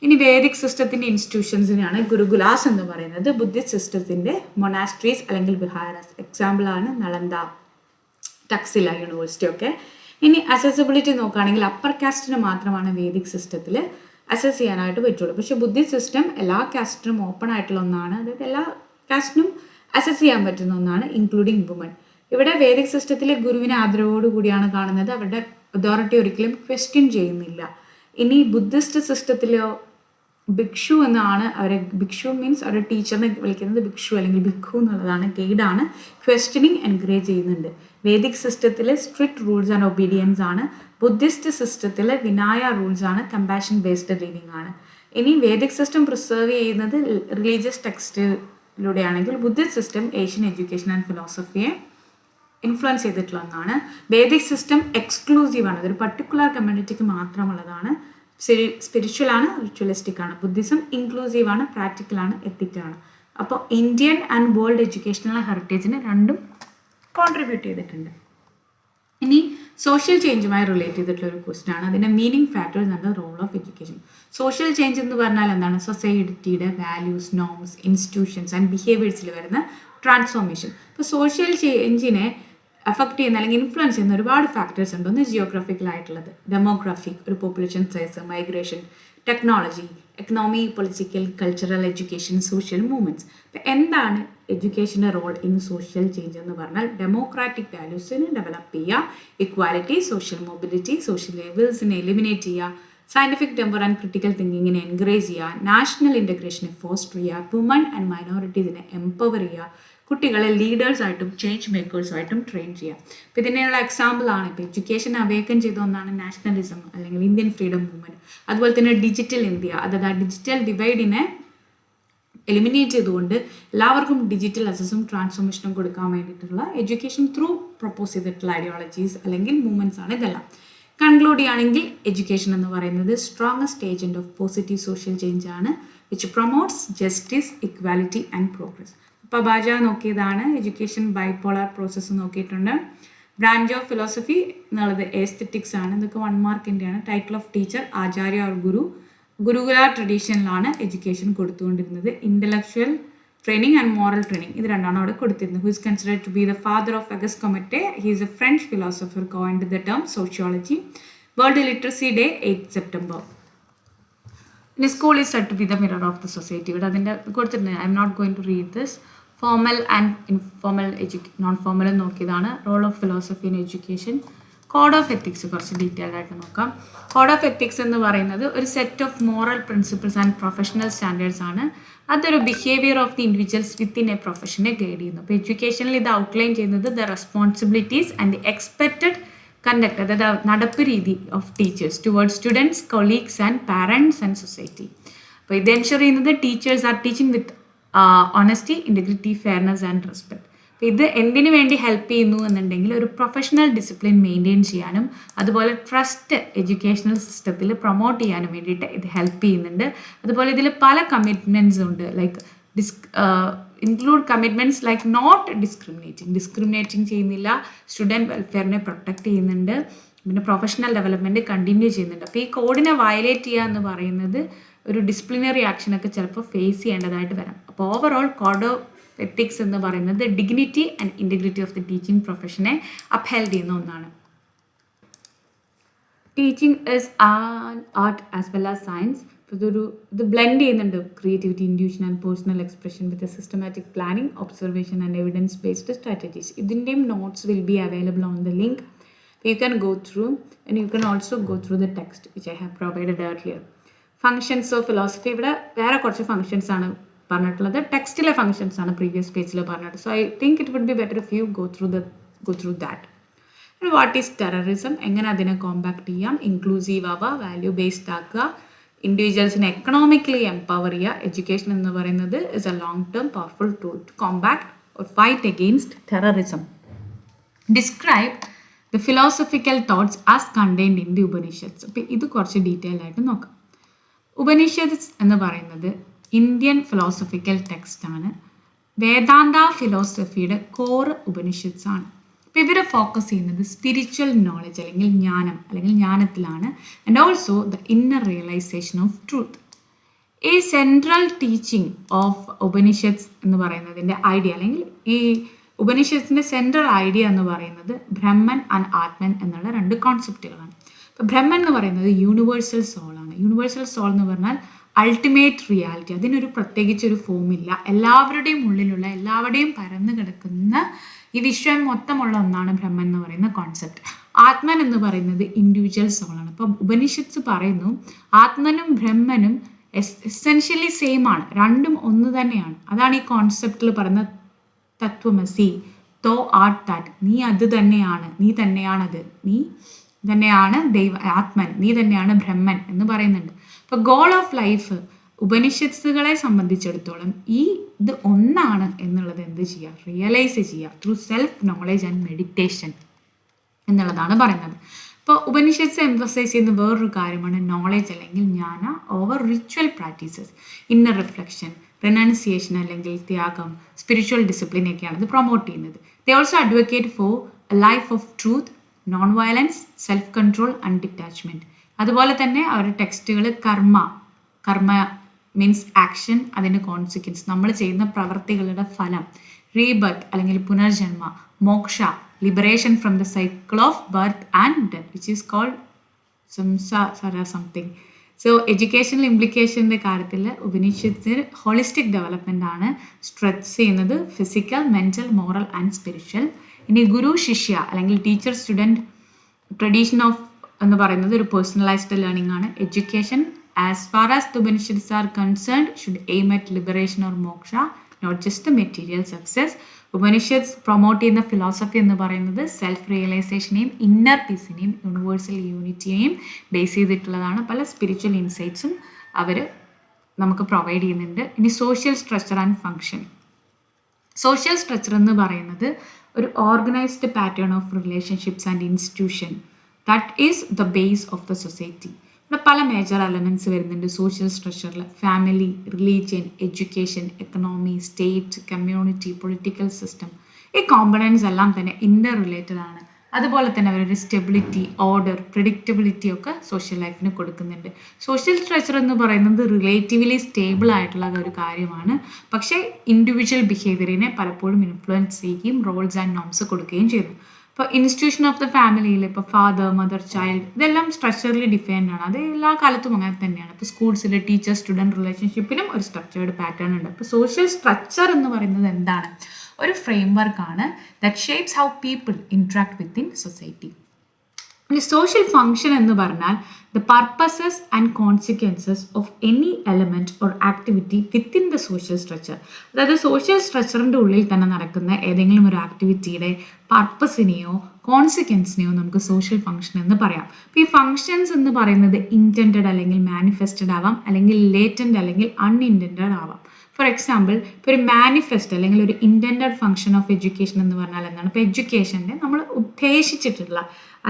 ഇനി വേദിക് സിസ്റ്റത്തിൻ്റെ ഇൻസ്റ്റിറ്റ്യൂഷൻസിനെയാണ് ഗുരുകുലാസ് എന്ന് പറയുന്നത്. ബുദ്ധിസ്റ്റ് സിസ്റ്റത്തിൻ്റെ മൊനാസ്ട്രീസ് അല്ലെങ്കിൽ വിഹാരാസ്. എക്സാമ്പിളാണ് നളന്ദ, ടക്സില യൂണിവേഴ്സിറ്റി ഒക്കെ. ഇനി അസസിബിലിറ്റി നോക്കുകയാണെങ്കിൽ അപ്പർ കാസ്റ്റിന് മാത്രമാണ് വേദിക് സിസ്റ്റത്തിൽ അസസ് ചെയ്യാനായിട്ട് പറ്റുള്ളൂ. പക്ഷേ ബുദ്ധിസ്റ്റ് സിസ്റ്റം എല്ലാ കാസ്റ്റിനും ഓപ്പൺ ആയിട്ടുള്ള ഒന്നാണ്. അതായത് എല്ലാ കാസ്റ്റിനും അസസ് ചെയ്യാൻ പറ്റുന്ന ഒന്നാണ്, ഇൻക്ലൂഡിങ് വുമൺ. ഇവിടെ വേദിക് സിസ്റ്റത്തിൽ ഗുരുവിനെ ആദരവോടുകൂടിയാണ് കാണുന്നത്. അവരുടെ അതോറിറ്റി ഒരിക്കലും ക്വസ്റ്റ്യൻ ചെയ്യുന്നില്ല. ഇനി ബുദ്ധിസ്റ്റ് സിസ്റ്റത്തിലോ ഭിക്ഷു എന്നാണ് അവരെ, ഭിക്ഷു മീൻസ് അവരുടെ ടീച്ചറിനെ വിളിക്കുന്നത് ഭിക്ഷു അല്ലെങ്കിൽ ഭിക്ഷു എന്നുള്ളതാണ്, ഗൈഡാണ്. ക്വസ്റ്റ്യനിങ് എൻകറേജ് ചെയ്യുന്നുണ്ട്. വേദിക് സിസ്റ്റത്തിൽ സ്ട്രിക്റ്റ് റൂൾസ് ആൻഡ് ഒബീഡിയൻസ് ആണ്. ബുദ്ധിസ്റ്റ് സിസ്റ്റത്തിൽ വിനായ റൂൾസ് ആണ്, കമ്പാഷൻ ബേസ്ഡ് ലിവിങ് ആണ്. ഇനി വേദിക് സിസ്റ്റം പ്രിസർവ് ചെയ്യുന്നത് റിലീജിയസ് ടെക്സ്റ്റിലൂടെയാണെങ്കിൽ Buddhist system Asian education and ഫിലോസഫിയെ ഇൻഫ്ലുവൻസ് ചെയ്തിട്ടുള്ള ഒന്നാണ്. വേദിക് സിസ്റ്റം എക്സ്ക്ലൂസീവ് ആണ്, അതൊരു പർട്ടിക്കുലർ കമ്മ്യൂണിറ്റിക്ക് മാത്രമുള്ളതാണ്. സ്പിരിച്വൽ ആണ്, റിച്വലിസ്റ്റിക് ആണ്. ബുദ്ധിസം ഇൻക്ലൂസീവ് ആണ്, പ്രാക്ടിക്കൽ ആണ്, എത്തിക്കലാണ്. അപ്പോൾ ഇന്ത്യൻ ആൻഡ് വേൾഡ് എഡ്യൂക്കേഷണൽ ഹെറിറ്റേജിന് രണ്ടും കോൺട്രിബ്യൂട്ട് ചെയ്തിട്ടുണ്ട്. ഇനി സോഷ്യൽ ചേഞ്ചുമായി റിലേറ്റ് ചെയ്തിട്ടുള്ള ഒരു ക്വസ്റ്റ്യൻ ആണ്. അതിൻ്റെ meaning factors and role of education. Social change എന്ന് പറഞ്ഞാൽ എന്താണ്? സൊസൈറ്റിയുടെ വാല്യൂസ്, നോംസ്, ഇൻസ്റ്റിറ്റ്യൂഷൻസ് ആൻഡ് ബിഹേവിയേഴ്സിൽ വരുന്ന ട്രാൻസ്ഫോർമേഷൻ. ഇപ്പോൾ സോഷ്യൽ ചേഞ്ചിനെ അഫക്റ്റ് ചെയ്യുന്ന അല്ലെങ്കിൽ ഇൻഫ്ലുവൻസ് ചെയ്യുന്ന ഒരുപാട് ഫാക്ടേഴ്സ് ഉണ്ട്. ഒന്ന് ജിയോഗ്രഫിക്കൽ ആയിട്ടുള്ളത്, ഡെമോഗ്രാഫിക്, ഒരു population size, migration, technology, economy, political, cultural, education, social movements. ഇപ്പം എന്താണ് എഡ്യൂക്കേഷൻ്റെ റോൾ ഇൻ സോഷ്യൽ ചേഞ്ച് എന്ന് പറഞ്ഞാൽ ഡെമോക്രാറ്റിക് വാല്യൂസിനെ ഡെവലപ്പ് ചെയ്യുക, ഇക്വാലിറ്റി, സോഷ്യൽ മൊബിലിറ്റി, സോഷ്യൽ ലെവൽസിനെ എലിമിനേറ്റ് ചെയ്യുക, സയൻറ്റിഫിക് ടെമ്പർ ആൻഡ് ക്രിട്ടിക്കൽ തിങ്കിങ്ങിനെ എൻകറേജ് ചെയ്യുക, നാഷണൽ ഇൻ്റഗ്രേഷനെ ഫോസ്റ്റർ ചെയ്യുക, വുമൺ ആൻഡ് മൈനോറിറ്റീസിനെ എംപവർ ചെയ്യുക, കുട്ടികളെ ലീഡേഴ്സായിട്ടും ചേഞ്ച് മേക്കേഴ്സുമായിട്ടും ട്രെയിൻ ചെയ്യുക. അപ്പോൾ ഇതിനുള്ള എക്സാമ്പിളാണ് ഇപ്പോൾ എഡ്യൂക്കേഷൻ അവേക്കൻ ചെയ്ത ഒന്നാണ് നാഷണലിസം അല്ലെങ്കിൽ ഇന്ത്യൻ ഫ്രീഡം മൂവ്മെൻറ്റ്. അതുപോലെ തന്നെ ഡിജിറ്റൽ ഇന്ത്യ, അതായത് ആ ഡിജിറ്റൽ ഡിവൈഡിനെ എലിമിനേറ്റ് ചെയ്തുകൊണ്ട് എല്ലാവർക്കും ഡിജിറ്റൽ അക്സസും ട്രാൻസ്ഫോർമേഷനും കൊടുക്കാൻ വേണ്ടിയിട്ടുള്ള എഡ്യൂക്കേഷൻ ത്രൂ പ്രൊപ്പോസ് ചെയ്തിട്ടുള്ള ഐഡിയോളജീസ് അല്ലെങ്കിൽ മൂവ്മെൻറ്റ്സ് ആണ് ഇതെല്ലാം. കൺക്ലൂഡ് ചെയ്യുകയാണെങ്കിൽ എഡ്യൂക്കേഷൻ എന്ന് പറയുന്നത് strongest agent of positive social change ആണ്, which promotes justice, equality and progress. അപ്പോൾ ബാജ നോക്കിയതാണ് എഡ്യൂക്കേഷൻ ബൈപോളാർ പ്രോസസ്സ് നോക്കിയിട്ടുണ്ട്. ബ്രാഞ്ച് ഓഫ് ഫിലോസഫി എന്നുള്ളത് എസ്തെറ്റിക്സ് ആണ്, ഇതൊക്കെ 1 മാർക്കിൻ്റെയാണ്. Title of teacher acharya or guru, gurukula ട്രഡീഷനിലാണ് എഡ്യൂക്കേഷൻ കൊടുത്തുകൊണ്ടിരുന്നത്. Intellectual training and moral training, ഇത് രണ്ടാണ് അവിടെ കൊടുത്തിരുന്നത്. Who is considered to be the father of Auguste Comte, he is a French philosopher coined the term sociology. World literacy day 8 September. പിന്നെ school is said to be the mirror of the society. ഇവിടെ അതിൻ്റെ കൊടുത്തിട്ടുണ്ട്. I am not going to read this. Formal and informal non ഫോർമലും നോക്കിയതാണ്. Role of philosophy in education. Code of ethics കുറച്ച് detailed ആയിട്ട് നോക്കാം. Code of ethics എന്ന് പറയുന്നത് ഒരു set of moral principles and professional standards ആണ്. അതൊരു behaviour of the individuals within a പ്രൊഫഷനെ ഗൈഡ് ചെയ്യുന്നു. അപ്പോൾ എഡ്യൂക്കേഷനിൽ ഇത് ഔട്ട്ലൈൻ ചെയ്യുന്നത് the responsibilities and the expected conduct, അതായത് നടപ്പ് രീതി of teachers towards students, colleagues and parents and society. അപ്പോൾ ഇത് എൻഷുർ ചെയ്യുന്നത് teachers are teaching with honesty, integrity, fairness and respect. അപ്പോൾ ഇത് എന്തിനു വേണ്ടി ഹെൽപ്പ് ചെയ്യുന്നു എന്നുണ്ടെങ്കിൽ ഒരു പ്രൊഫഷണൽ ഡിസിപ്ലിൻ മെയിൻറ്റെയിൻ ചെയ്യാനും അതുപോലെ ട്രസ്റ്റ് എഡ്യൂക്കേഷണൽ സിസ്റ്റത്തിൽ പ്രൊമോട്ട് ചെയ്യാനും വേണ്ടിയിട്ട് ഇത് ഹെൽപ്പ് ചെയ്യുന്നുണ്ട്. അതുപോലെ ഇതിൽ പല കമ്മിറ്റ്മെൻറ്റ്സ് ഉണ്ട്, like include commitments like not discriminating ചെയ്യുന്നില്ല, സ്റ്റുഡൻറ്റ് വെൽഫെയറിനെ പ്രൊട്ടക്റ്റ് ചെയ്യുന്നുണ്ട്, പിന്നെ പ്രൊഫഷണൽ ഡെവലപ്മെൻറ്റ് കണ്ടിന്യൂ ചെയ്യുന്നുണ്ട്. അപ്പോൾ ഈ കോഡിനെ വയലേറ്റ് ചെയ്യുക എന്ന് പറയുന്നത് ഒരു ഡിസിപ്ലിനറി ആക്ഷനൊക്കെ ചിലപ്പോൾ ഫേസ് ചെയ്യേണ്ടതായിട്ട് വരാം. അപ്പോൾ ഓവറോൾ കോഡ് ഓഫ് എത്തിക്സ് എന്ന് പറയുന്നത് dignity and integrity of the teaching പ്രൊഫഷനെ അപ്ഹെൽഡ് ചെയ്യുന്ന ഒന്നാണ്. Teaching is art as well as science. ഇത് ബ്ലെൻഡ് ചെയ്യുന്നുണ്ട് creativity, induction and personal expression with a systematic planning, observation and evidence based strategies. ഇതിൻ്റെയും notes will be available on the link. You can go through and you can also go through the text which I have provided earlier. Functions of philosophy, ഇവിടെ വേറെ കുറച്ച് functions ആണ് പറഞ്ഞിട്ടുള്ളത്. ടെക്സ്റ്റിലെ functions ആണ് previous പേജിൽ പറഞ്ഞത്. So I think it would be better if you go through that. What is terrorism, എങ്ങനെ അതിനെ കോമ്പാക്ട് ചെയ്യാം, ഇൻക്ലൂസീവ് ആവുക, വാല്യൂ ബേസ്ഡ് ആക്കുക, ഇൻഡിവിജ്വൽസിനെ എക്കണോമിക്കലി എംപവർ ചെയ്യുക. എഡ്യൂക്കേഷൻ എന്ന് പറയുന്നത് is a long term powerful tool to compact or fight against terrorism. Describe the philosophical thoughts as contained in the Upanishads. അപ്പോൾ ഇത് കുറച്ച് ഡീറ്റെയിൽ ആയിട്ട് നോക്കാം. ഉപനിഷത്സ് എന്ന് പറയുന്നത് ഇന്ത്യൻ ഫിലോസഫിക്കൽ ടെക്സ്റ്റ് ആണ്. വേദാന്ത ഫിലോസഫിയുടെ കോർ ഉപനിഷത്സ് ആണ്. അപ്പോൾ ഇവരെ ഫോക്കസ് ചെയ്യുന്നത് സ്പിരിച്വൽ നോളജ് അല്ലെങ്കിൽ ജ്ഞാനത്തിലാണ്. And also the inner realisation of truth. ഈ സെൻട്രൽ ടീച്ചിങ് ഓഫ് ഉപനിഷത്സ് എന്ന് പറയുന്നതിൻ്റെ ഐഡിയ അല്ലെങ്കിൽ ഈ ഉപനിഷത്തിൻ്റെ സെൻട്രൽ ഐഡിയ എന്ന് പറയുന്നത് ബ്രഹ്മൻ ആൻഡ് ആത്മൻ എന്നുള്ള 2 കോൺസെപ്റ്റുകളാണ്. അപ്പോൾ ബ്രഹ്മൻ എന്ന് പറയുന്നത് യൂണിവേഴ്സൽ സോളാണ്. യൂണിവേഴ്സൽ സോൾ എന്ന് പറഞ്ഞാൽ അൾട്ടിമേറ്റ് റിയാലിറ്റി. അതിനൊരു പ്രത്യേകിച്ചൊരു ഫോമില്ല, എല്ലാവരുടെയും ഉള്ളിലുള്ള, എല്ലാവരുടെയും പരന്നു കിടക്കുന്ന ഈ വിശ്വം മൊത്തമുള്ള ഒന്നാണ് ബ്രഹ്മൻ എന്ന് പറയുന്ന കോൺസെപ്റ്റ്. ആത്മൻ എന്ന് പറയുന്നത് ഇൻഡിവിജ്വൽ സോളാണ്. അപ്പം ഉപനിഷത്സ് പറയുന്നു ആത്മനും ബ്രഹ്മനും എസെൻഷ്യലി സെയിം ആണ്, രണ്ടും ഒന്ന് തന്നെയാണ്. അതാണ് ഈ കോൺസെപ്റ്റിൽ പറയുന്ന തത്വമസി, തോ ആർട്ട് ദാറ്റ്, നീ അത് തന്നെയാണ്, നീ തന്നെയാണത്, നീ തന്നെയാണ് ആത്മൻ, നീ തന്നെയാണ് ബ്രഹ്മൻ എന്ന് പറയുന്നുണ്ട്. അപ്പോൾ ഗോൾ ഓഫ് ലൈഫ് ഉപനിഷത്തുകളെ സംബന്ധിച്ചിടത്തോളം ഇത് ഒന്നാണ് എന്നുള്ളത് എന്ത് ചെയ്യുക, റിയലൈസ് ചെയ്യുക through self knowledge and meditation എന്നുള്ളതാണ് പറയുന്നത്. ഇപ്പോൾ ഉപനിഷത്ത് എംഫസൈസ് ചെയ്യുന്ന വേറൊരു കാര്യമാണ് നോളജ് അല്ലെങ്കിൽ ജ്ഞാന over ritual practices, inner reflection, renunciation അല്ലെങ്കിൽ ത്യാഗം, സ്പിരിച്വൽ ഡിസിപ്ലിൻ ഒക്കെയാണ് ഇത് പ്രൊമോട്ട് ചെയ്യുന്നത്. They also advocate four A life of truth, non violence, self control and detachment. അതുപോലെ തന്നെ അവരുടെ ടെക്സ്റ്റുകൾ കർമ്മ മീൻസ് ആക്ഷൻ, അതിൻ്റെ കോൺസിക്വൻസ്, നമ്മൾ ചെയ്യുന്ന പ്രവർത്തികളുടെ ഫലം, റീബർത്ത് അല്ലെങ്കിൽ punarjanma, moksha, liberation from the cycle of birth and death which is called samsara something. So educational ഇംപ്ലിക്കേഷൻ്റെ കാര്യത്തിൽ ഉപനിഷത്തിന് ഹോളിസ്റ്റിക് ഡെവലപ്മെൻ്റ് ആണ് സ്ട്രെസ് ചെയ്യുന്നത്, physical, mental, moral and spiritual. ഇനി ഗുരു ശിഷ്യ അല്ലെങ്കിൽ ടീച്ചർ സ്റ്റുഡൻറ്റ് ട്രഡീഷൻ ഓഫ് എന്ന് പറയുന്നത് ഒരു പേഴ്സണലൈസ്ഡ് ലേണിംഗ് ആണ്. Education as far as the Upanishads are concerned should aim at liberation or moksha, not just the material success. Upanishad promote ചെയ്യുന്ന ഫിലോസഫി എന്ന് പറയുന്നത് സെൽഫ് റിയലൈസേഷനെയും ഇന്നർ പീസിനെയും യൂണിവേഴ്സൽ യൂണിറ്റിയെയും ബേസ് ചെയ്തിട്ടുള്ളതാണ്. പല സ്പിരിച്വൽ ഇൻസൈറ്റ്സും അവർ നമുക്ക് പ്രൊവൈഡ് ചെയ്യുന്നുണ്ട്. ഇനി social structure and function. Social structure എന്ന് പറയുന്നത് ഒരു organised pattern of relationships and institution that is the base of the society. ഇവിടെ പല മേജർ എലമെൻറ്റ്സ് വരുന്നുണ്ട് സോഷ്യൽ സ്ട്രക്ചറിൽ. Family, religion, education, economy, state, community, political system. ഈ കോമ്പണൻസ് എല്ലാം തന്നെ ഇൻ്റർ റിലേറ്റഡ് ആണ്. അതുപോലെ തന്നെ അവരൊരു സ്റ്റെബിലിറ്റി, ഓർഡർ, പ്രിഡിക്റ്റബിലിറ്റി ഒക്കെ സോഷ്യൽ ലൈഫിന് കൊടുക്കുന്നുണ്ട്. സോഷ്യൽ സ്ട്രക്ചർ എന്ന് പറയുന്നത് റിലേറ്റീവ്ലി സ്റ്റേബിൾ ആയിട്ടുള്ള ഒരു കാര്യമാണ്. പക്ഷേ ഇൻഡിവിജ്വൽ ബിഹേവിയറിനെ പലപ്പോഴും ഇൻഫ്ലുവൻസ് ചെയ്യുകയും റോൾസ് ആൻഡ് നോംസ് കൊടുക്കുകയും ചെയ്യുന്നു. ഇപ്പോൾ ഇൻസ്റ്റിറ്റ്യൂഷൻ ഓഫ് ദ ഫാമിലിയിൽ ഇപ്പോൾ ഫാദർ, മദർ, ചൈൽഡ് ഇതെല്ലാം സ്ട്രക്ചറലി ഡിഫൈൻഡ് ആണ്. അത് എല്ലാ കാലത്തും അങ്ങനെ തന്നെയാണ്. ഇപ്പോൾ സ്കൂൾസിൽ ടീച്ചർ സ്റ്റുഡൻറ്റ് റിലേഷൻഷിപ്പിലും ഒരു സ്ട്രക്ചേർഡ് പാറ്റേൺ ഉണ്ട്. ഇപ്പോൾ സോഷ്യൽ സ്ട്രക്ചർ എന്ന് പറയുന്നത് എന്താണ്? ഒരു ഫ്രെയിം വർക്കാണ് that shapes how people interact within society. ഇനി സോഷ്യൽ ഫങ്ഷൻ എന്ന് പറഞ്ഞാൽ the purposes and consequences of any element or activity within the social structure. അതായത് സോഷ്യൽ സ്ട്രക്ചറിൻ്റെ ഉള്ളിൽ തന്നെ നടക്കുന്ന ഏതെങ്കിലും ഒരു ആക്ടിവിറ്റിയുടെ പർപ്പസിനെയോ കോൺസിക്വൻസിനെയോ നമുക്ക് സോഷ്യൽ ഫങ്ഷൻ എന്ന് പറയാം. അപ്പോൾ ഈ ഫങ്ഷൻസ് എന്ന് പറയുന്നത് ഇൻറ്റൻറ്റഡ് അല്ലെങ്കിൽ മാനിഫെസ്റ്റഡ് ആവാം, അല്ലെങ്കിൽ ലേറ്റൻറ്റ് അല്ലെങ്കിൽ അൺഇൻറ്റൻറ്റഡ് ആവാം. ഫോർ എക്സാമ്പിൾ, ഇപ്പോൾ ഒരു മാനിഫെസ്റ്റ് അല്ലെങ്കിൽ ഒരു ഇൻറ്റൻറ്റഡ് ഫങ്ഷൻ ഓഫ് എഡ്യൂക്കേഷൻ എന്ന് പറഞ്ഞാൽ എന്താണ്? ഇപ്പോൾ എഡ്യൂക്കേഷൻ്റെ നമ്മൾ ഉദ്ദേശിച്ചിട്ടുള്ള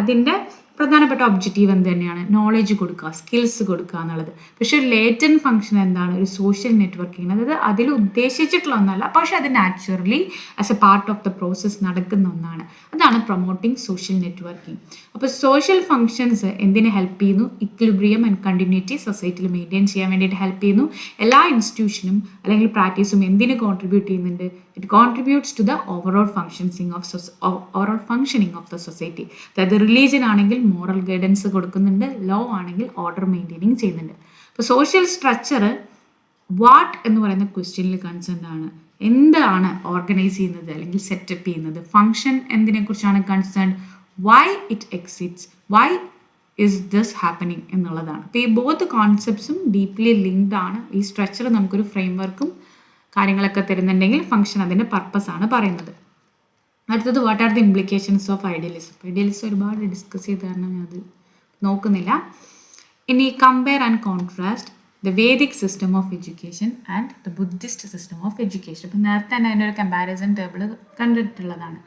അതിൻ്റെ പ്രധാനപ്പെട്ട ഒബ്ജക്റ്റീവ് എന്ത് തന്നെയാണ്? നോളജ് കൊടുക്കുക, സ്കിൽസ് കൊടുക്കുക എന്നുള്ളത്. പക്ഷേ ഒരു ലേറ്റൻറ്റ് ഫങ്ഷൻ എന്താണ്? ഒരു സോഷ്യൽ നെറ്റ്വർക്കിംഗ്. അതായത് അതിൽ ഉദ്ദേശിച്ചിട്ടുള്ള ഒന്നല്ല, പക്ഷേ അത് naturally as A part of the process നടക്കുന്ന ഒന്നാണ്. അതാണ് പ്രൊമോട്ടിങ് സോഷ്യൽ നെറ്റ്വർക്കിംഗ്. അപ്പോൾ സോഷ്യൽ ഫങ്ഷൻസ് എന്തിനെ ഹെൽപ്പ് ചെയ്യുന്നു? ഇക്വിലിബ്രിയം ആൻഡ് കണ്ടിന്യൂറ്റി സൊസൈറ്റിയിൽ മെയിൻറ്റെയിൻ ചെയ്യാൻ വേണ്ടിയിട്ട് ഹെൽപ്പ് ചെയ്യുന്നു. എല്ലാ ഇൻസ്റ്റിറ്റ്യൂഷനും അല്ലെങ്കിൽ പ്രാക്ടീസും എന്തിന് കോൺട്രിബ്യൂട്ട് ചെയ്യുന്നുണ്ട്? It contributes to the overall functioning of the society. അതായത് റിലീജിയൻ ആണെങ്കിൽ മോറൽ ഗൈഡൻസ് കൊടുക്കുന്നുണ്ട്, ലോ ആണെങ്കിൽ ഓർഡർ മെയിൻറ്റെയിനിങ് ചെയ്യുന്നുണ്ട്. അപ്പോൾ സോഷ്യൽ സ്ട്രക്ചർ വാട്ട് എന്ന് പറയുന്ന ക്വസ്റ്റ്യനിൽ കൺസേൺ ആണ്. എന്താണ് ഓർഗനൈസ് ചെയ്യുന്നത് അല്ലെങ്കിൽ സെറ്റപ്പ് ചെയ്യുന്നത്? ഫങ്ഷൻ എന്തിനെക്കുറിച്ചാണ് concern? Why it exists, why is this happening എന്നുള്ളതാണ്. അപ്പോൾ ഈ ബോത്ത് കോൺസെപ്റ്റ്സും ഡീപ്ലി ലിങ്ക്ഡ് ആണ്. ഈ സ്ട്രക്ചർ നമുക്കൊരു ഫ്രെയിം വർക്കും കാര്യങ്ങളൊക്കെ തരുന്നുണ്ടെങ്കിൽ ഫങ്ഷൻ അതിൻ്റെ പർപ്പസ് ആണ് പറയുന്നത്. അടുത്തത് what are the implications of idealism. Idealism ഒരുപാട് ഡിസ്കസ് ചെയ്ത് കാരണം ഞാൻ അത് നോക്കുന്നില്ല. ഇനി compare and contrast the Vedic system of education and the Buddhist system of education. അപ്പം നേരത്തെ തന്നെ അതിൻ്റെ ഒരു കമ്പാരിസൺ ടേബിൾ കണ്ടിട്ടുള്ളതാണ്.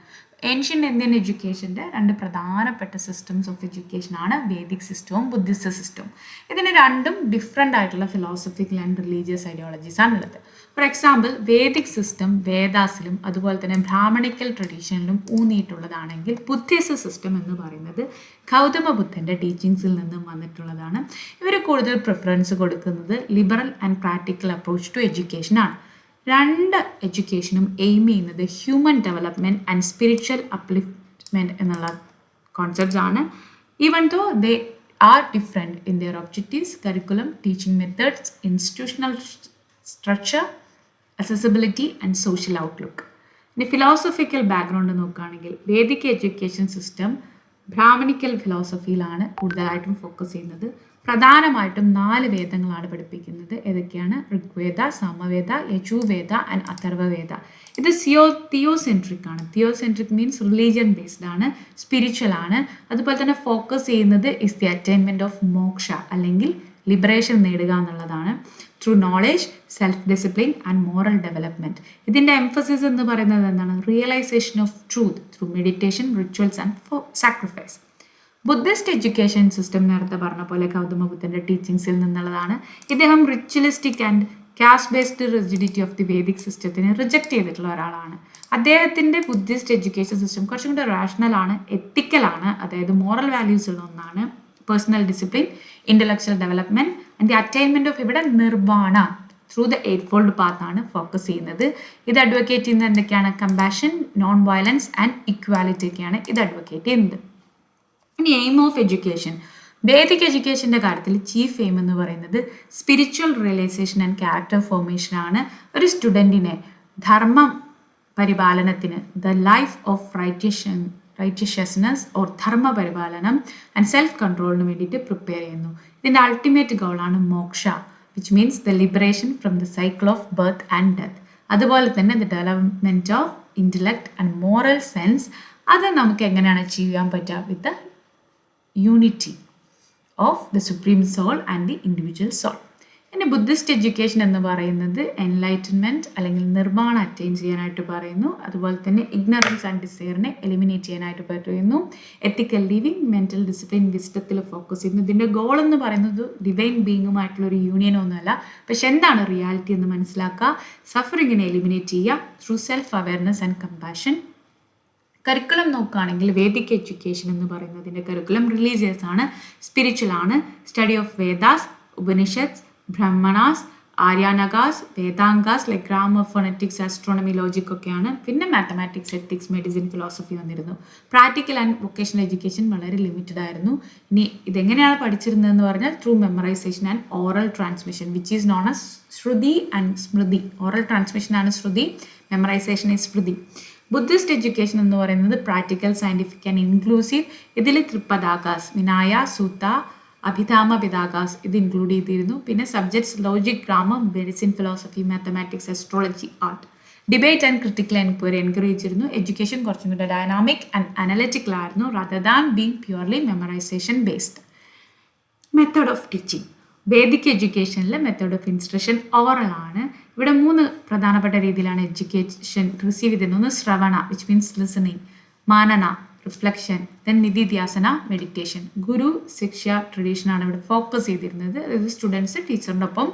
ഏൻഷ്യൻ്റ് ഇന്ത്യൻ എഡ്യൂക്കേഷൻ്റെ രണ്ട് പ്രധാനപ്പെട്ട സിസ്റ്റംസ് ഓഫ് എഡ്യൂക്കേഷനാണ് വേദിക് സിസ്റ്റവും ബുദ്ധിസ്റ്റ് സിസ്റ്റവും. ഇതിന് രണ്ടും ഡിഫറെൻ്റ് ആയിട്ടുള്ള ഫിലോസഫിക്കൽ ആൻഡ് റിലീജിയസ് ഐഡിയോളജീസ് ആണുള്ളത്. ഫോർ എക്സാമ്പിൾ, വേദിക് സിസ്റ്റം വേദാസിലും അതുപോലെ തന്നെ ബ്രാഹ്മണിക്കൽ ട്രഡീഷനിലും ഊന്നിയിട്ടുള്ളതാണെങ്കിൽ ബുദ്ധിസ്റ്റ് സിസ്റ്റം എന്ന് പറയുന്നത് ഗൗതമ ബുദ്ധൻ്റെ ടീച്ചിങ്സിൽ നിന്നും വന്നിട്ടുള്ളതാണ്. ഇവർ കൂടുതൽ പ്രിഫറൻസ് കൊടുക്കുന്നത് liberal and practical approach to education ആണ്. രണ്ട് എഡ്യൂക്കേഷനും എയിം ചെയ്യുന്നത് human development and spiritual upliftment എന്നുള്ള കോൺസെപ്റ്റ്സ് ആണ്. Even though they are different in their objectives, curriculum, teaching methods, institutional structure, accessibility and social outlook. ഇനി philosophical background നോക്കുകയാണെങ്കിൽ Vedic education system Brahmanical ഫിലോസഫിയിലാണ് കൂടുതലായിട്ടും ഫോക്കസ് ചെയ്യുന്നത്. പ്രധാനമായിട്ടും 4 വേദങ്ങളാണ് പഠിപ്പിക്കുന്നത്. ഏതൊക്കെയാണ്? ഋഗ്വേദ, സാമവേദ, യജുർവേദ ആൻഡ് അഥർവവേദ. ഇത് തിയോസെൻട്രിക് ആണ്. തിയോസെൻട്രിക് മീൻസ് റിലീജിയൻ ബേസ്ഡ് ആണ്, സ്പിരിച്വൽ ആണ്. അതുപോലെ തന്നെ ഫോക്കസ് ചെയ്യുന്നത് is the attainment of moksha അല്ലെങ്കിൽ ലിബറേഷൻ നേടുക എന്നുള്ളതാണ്. Through knowledge, self discipline and moral development. ഇതിൻ്റെ എംഫസിസ് എന്ന് പറയുന്നത് എന്താണ്? Realization of truth through meditation, rituals and sacrifice. Buddhist education system നേരത്തെ പറഞ്ഞ പോലെ ഗൗതമ ബുദ്ധൻ്റെ ടീച്ചിങ്സിൽ നിന്നുള്ളതാണ്. ഇദ്ദേഹം ritualistic and caste based rigidity of the Vedic സിസ്റ്റത്തിനെ റിജക്റ്റ് ചെയ്തിട്ടുള്ള ഒരാളാണ്. അദ്ദേഹത്തിൻ്റെ ബുദ്ധിസ്റ്റ് എഡ്യൂക്കേഷൻ സിസ്റ്റം കുറച്ചും കൂടെ റാഷണലാണ്, എത്തിക്കലാണ്, അതായത് മോറൽ വാല്യൂസ് ഉള്ള ഒന്നാണ്. Personal discipline, intellectual development and the attainment of ഇവിടെ nirvana through the eight fold path ആണ് ഫോക്കസ് ചെയ്യുന്നത്. ഇത് അഡ്വക്കേറ്റ് ചെയ്യുന്നത് എന്തൊക്കെയാണ്? Compassion, non violence and equality ഒക്കെയാണ് ഇത് അഡ്വക്കേറ്റ് ചെയ്യുന്നത്. ഇനി എയിം ഓഫ് എഡ്യൂക്കേഷൻ. ബേസിക് എഡ്യൂക്കേഷൻ്റെ കാര്യത്തിൽ ചീഫ് എയിം എന്ന് പറയുന്നത് spiritual realisation and character formation ആണ്. ഒരു സ്റ്റുഡൻറ്റിനെ ധർമ്മ പരിപാലനത്തിന്, the life of righteousness or dharma പരിപാലനം ആൻഡ് സെൽഫ് കൺട്രോളിന് വേണ്ടിയിട്ട് പ്രിപ്പയർ ചെയ്യുന്നു. ഇതിൻ്റെ അൾട്ടിമേറ്റ് ഗോളാണ് moksha, which means the liberation from the cycle of birth and death. അതുപോലെ തന്നെ the development of intellect and moral sense. അത് നമുക്ക് എങ്ങനെയാണ് അച്ചീവ് ചെയ്യാൻ പറ്റുക? With the unity of the supreme soul and the individual soul. ഇനി Buddhist education എന്ന് പറയുന്നത് എൻലൈറ്റൻമെൻറ്റ് അല്ലെങ്കിൽ നിർമ്മാണം അറ്റൈൻ ചെയ്യാനായിട്ട് പറയുന്നു. അതുപോലെ തന്നെ ഇഗ്നറൻസ് ആൻഡ് ഡിസയറിനെ എലിമിനേറ്റ് ചെയ്യാനായിട്ട് പറയുന്നു. എത്തിക്കൽ ലിവിങ്, മെൻ്റൽ ഡിസിപ്ലിൻ, വിസ്ഡത്തിൽ ഫോക്കസ് ചെയ്യുന്നു. ഇതിൻ്റെ ഗോൾ എന്ന് പറയുന്നത് ഡിവൈൻ ബീയിങ്ങുമായിട്ടുള്ളൊരു യൂണിയനൊന്നുമല്ല, പക്ഷെ എന്താണ് റിയാലിറ്റി എന്ന് മനസ്സിലാക്കുക, സഫറിങ്ങിനെ എലിമിനേറ്റ് ചെയ്യുക through self awareness and compassion. Curriculum നോക്കുകയാണെങ്കിൽ വേദിക് എഡ്യൂക്കേഷൻ എന്ന് പറയുന്നതിൻ്റെ കരിക്കുലം റിലീജിയസ് ആണ്, സ്പിരിച്വൽ ആണ്. Study of Vedas, Upanishads, Brahmanas, Aranyakas, Vedangas like grammar, phonetics, astronomy, logic ഒക്കെയാണ്. പിന്നെ മാത്തമാറ്റിക്സ്, എത്തിക്സ്, മെഡിസിൻ, ഫിലോസഫി വന്നിരുന്നു. പ്രാക്ടിക്കൽ ആൻഡ് വൊക്കേഷണൽ എഡ്യൂക്കേഷൻ വളരെ ലിമിറ്റഡ് ആയിരുന്നു. ഇനി ഇതെങ്ങനെയാണ് പഠിച്ചിരുന്നതെന്ന് പറഞ്ഞാൽ through memorization and oral transmission, which is known as shruti and smriti. Oral transmission ആണ് shruti, memorisation is Smriti. Buddhist education എന്ന് പറയുന്നത് പ്രാക്ടിക്കൽ, സയൻറ്റിഫിക് ആൻഡ് ഇൻക്ലൂസീവ്. ഇതിൽ ത്രിപദാകാസ്, വിനായ, സൂത്ത, അഭിധാമ പിതാകാസ് ഇത് ഇൻക്ലൂഡ് ചെയ്തിരുന്നു. പിന്നെ subjects logic, grammar, medicine, philosophy, mathematics, astrology, art. Debate and critical enquiry encourage ചെയ്തിരുന്നു. Education കുറച്ചും കൂടെ ഡൈനാമിക് ആൻഡ് അനലിറ്റിക്കൽ ആയിരുന്നു, rather than being purely memorization based. Method of teaching. Vedic എഡ്യൂക്കേഷനിൽ method of instruction oral ആണ്. ഇവിടെ 3 പ്രധാനപ്പെട്ട രീതിയിലാണ് എഡ്യൂക്കേഷൻ റിസീവ് ചെയ്തിരുന്നത്. ഒന്ന് shravana, which means listening, manana, reflection, then nididhyasana, meditation. Guru shiksha ട്രഡീഷനാണ് ഇവിടെ ഫോക്കസ് ചെയ്തിരുന്നത്. അതായത് സ്റ്റുഡൻസ് ടീച്ചറിൻ്റെ ഒപ്പം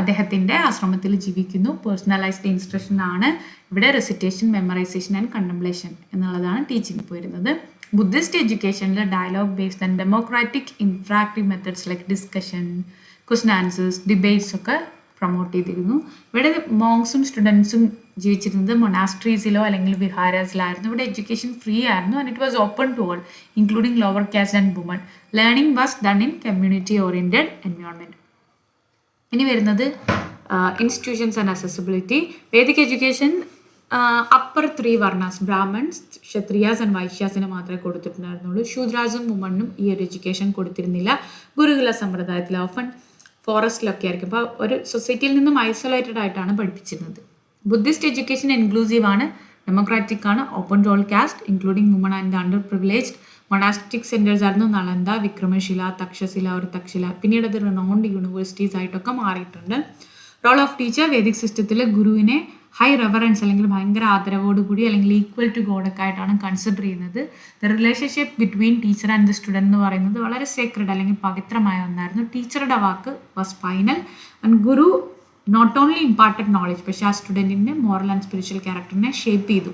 അദ്ദേഹത്തിൻ്റെ ആശ്രമത്തിൽ ജീവിക്കുന്നു. പേഴ്സണലൈസ്ഡ് ഇൻസ്ട്രക്ഷൻ ആണ് ഇവിടെ. റെസിറ്റേഷൻ, മെമ്മറൈസേഷൻ ആൻഡ് കണ്ടംപ്ലേഷൻ എന്നുള്ളതാണ് ടീച്ചിങ് പോയിരുന്നത്. ബുദ്ധിസ്റ്റ് എഡ്യൂക്കേഷനിൽ dialogue based and democratic interactive methods like discussion, question answers, debates ഒക്കെ പ്രൊമോട്ട് ചെയ്തിരുന്നു. ഇവിടെ മോങ്സും സ്റ്റുഡൻസും ജീവിച്ചിരുന്നത് മൊണാസ്ട്രീസിലോ അല്ലെങ്കിൽ വിഹാരസിലായിരുന്നു. ഇവിടെ എഡ്യൂക്കേഷൻ ഫ്രീ ആയിരുന്നു and it was open to all including lower caste and woman. Learning was done in community oriented environment. ഇനി വരുന്നത് institutions and accessibility. Vedic education upper 3 varnas, Brahmins, Kshatriyas and വൈശ്യാസിന് മാത്രമേ കൊടുത്തിട്ടുണ്ടായിരുന്നുള്ളൂ. ശൂദ്രാസും വുമണ്ണും ഈ ഒരു എഡ്യൂക്കേഷൻ കൊടുത്തിരുന്നില്ല. ഗുരുകുല സമ്പ്രദായത്തിൽ ഓഫൺ ഫോറസ്റ്റിലൊക്കെ ആയിരിക്കും. അപ്പോൾ ഒരു സൊസൈറ്റിയിൽ നിന്നും ഐസൊലേറ്റഡ് ആയിട്ടാണ് പഠിപ്പിച്ചിരുന്നത്. ബുദ്ധിസ്റ്റ് എഡ്യൂക്കേഷൻ ഇൻക്ലൂസീവ് ആണ്, ഡെമോക്രാറ്റിക് ആണ്, open to all caste including woman and underprivileged. Monastic centres ആയിരുന്നു നളന്ദ, വിക്രമശില, തക്ഷശില, ഒരു തക്ഷശില. പിന്നീട് അത് റിനോൺഡ് യൂണിവേഴ്സിറ്റീസ് ആയിട്ടൊക്കെ മാറിയിട്ടുണ്ട്. Role of teacher. വേദിക് സിസ്റ്റത്തിൽ ഗുരുവിനെ ഹൈ റെവറൻസ് അല്ലെങ്കിൽ ഭയങ്കര ആദരവോടുകൂടി അല്ലെങ്കിൽ ഈക്വൽ ടു ഗോഡൊക്കെ ആയിട്ടാണ് കൺസിഡർ ചെയ്യുന്നത്. The relationship between teacher and the student എന്ന് പറയുന്നത് വളരെ സേക്രഡ് അല്ലെങ്കിൽ പവിത്രമായ ഒന്നായിരുന്നു. ടീച്ചറുടെ വാക്ക് was final and guru not only imparted knowledge, പക്ഷേ ആ സ്റ്റുഡൻറ്റിൻ്റെ മോറൽ ആൻഡ് സ്പിരിച്വൽ ക്യാരക്ടറിനെ ഷേപ്പ് ചെയ്തു.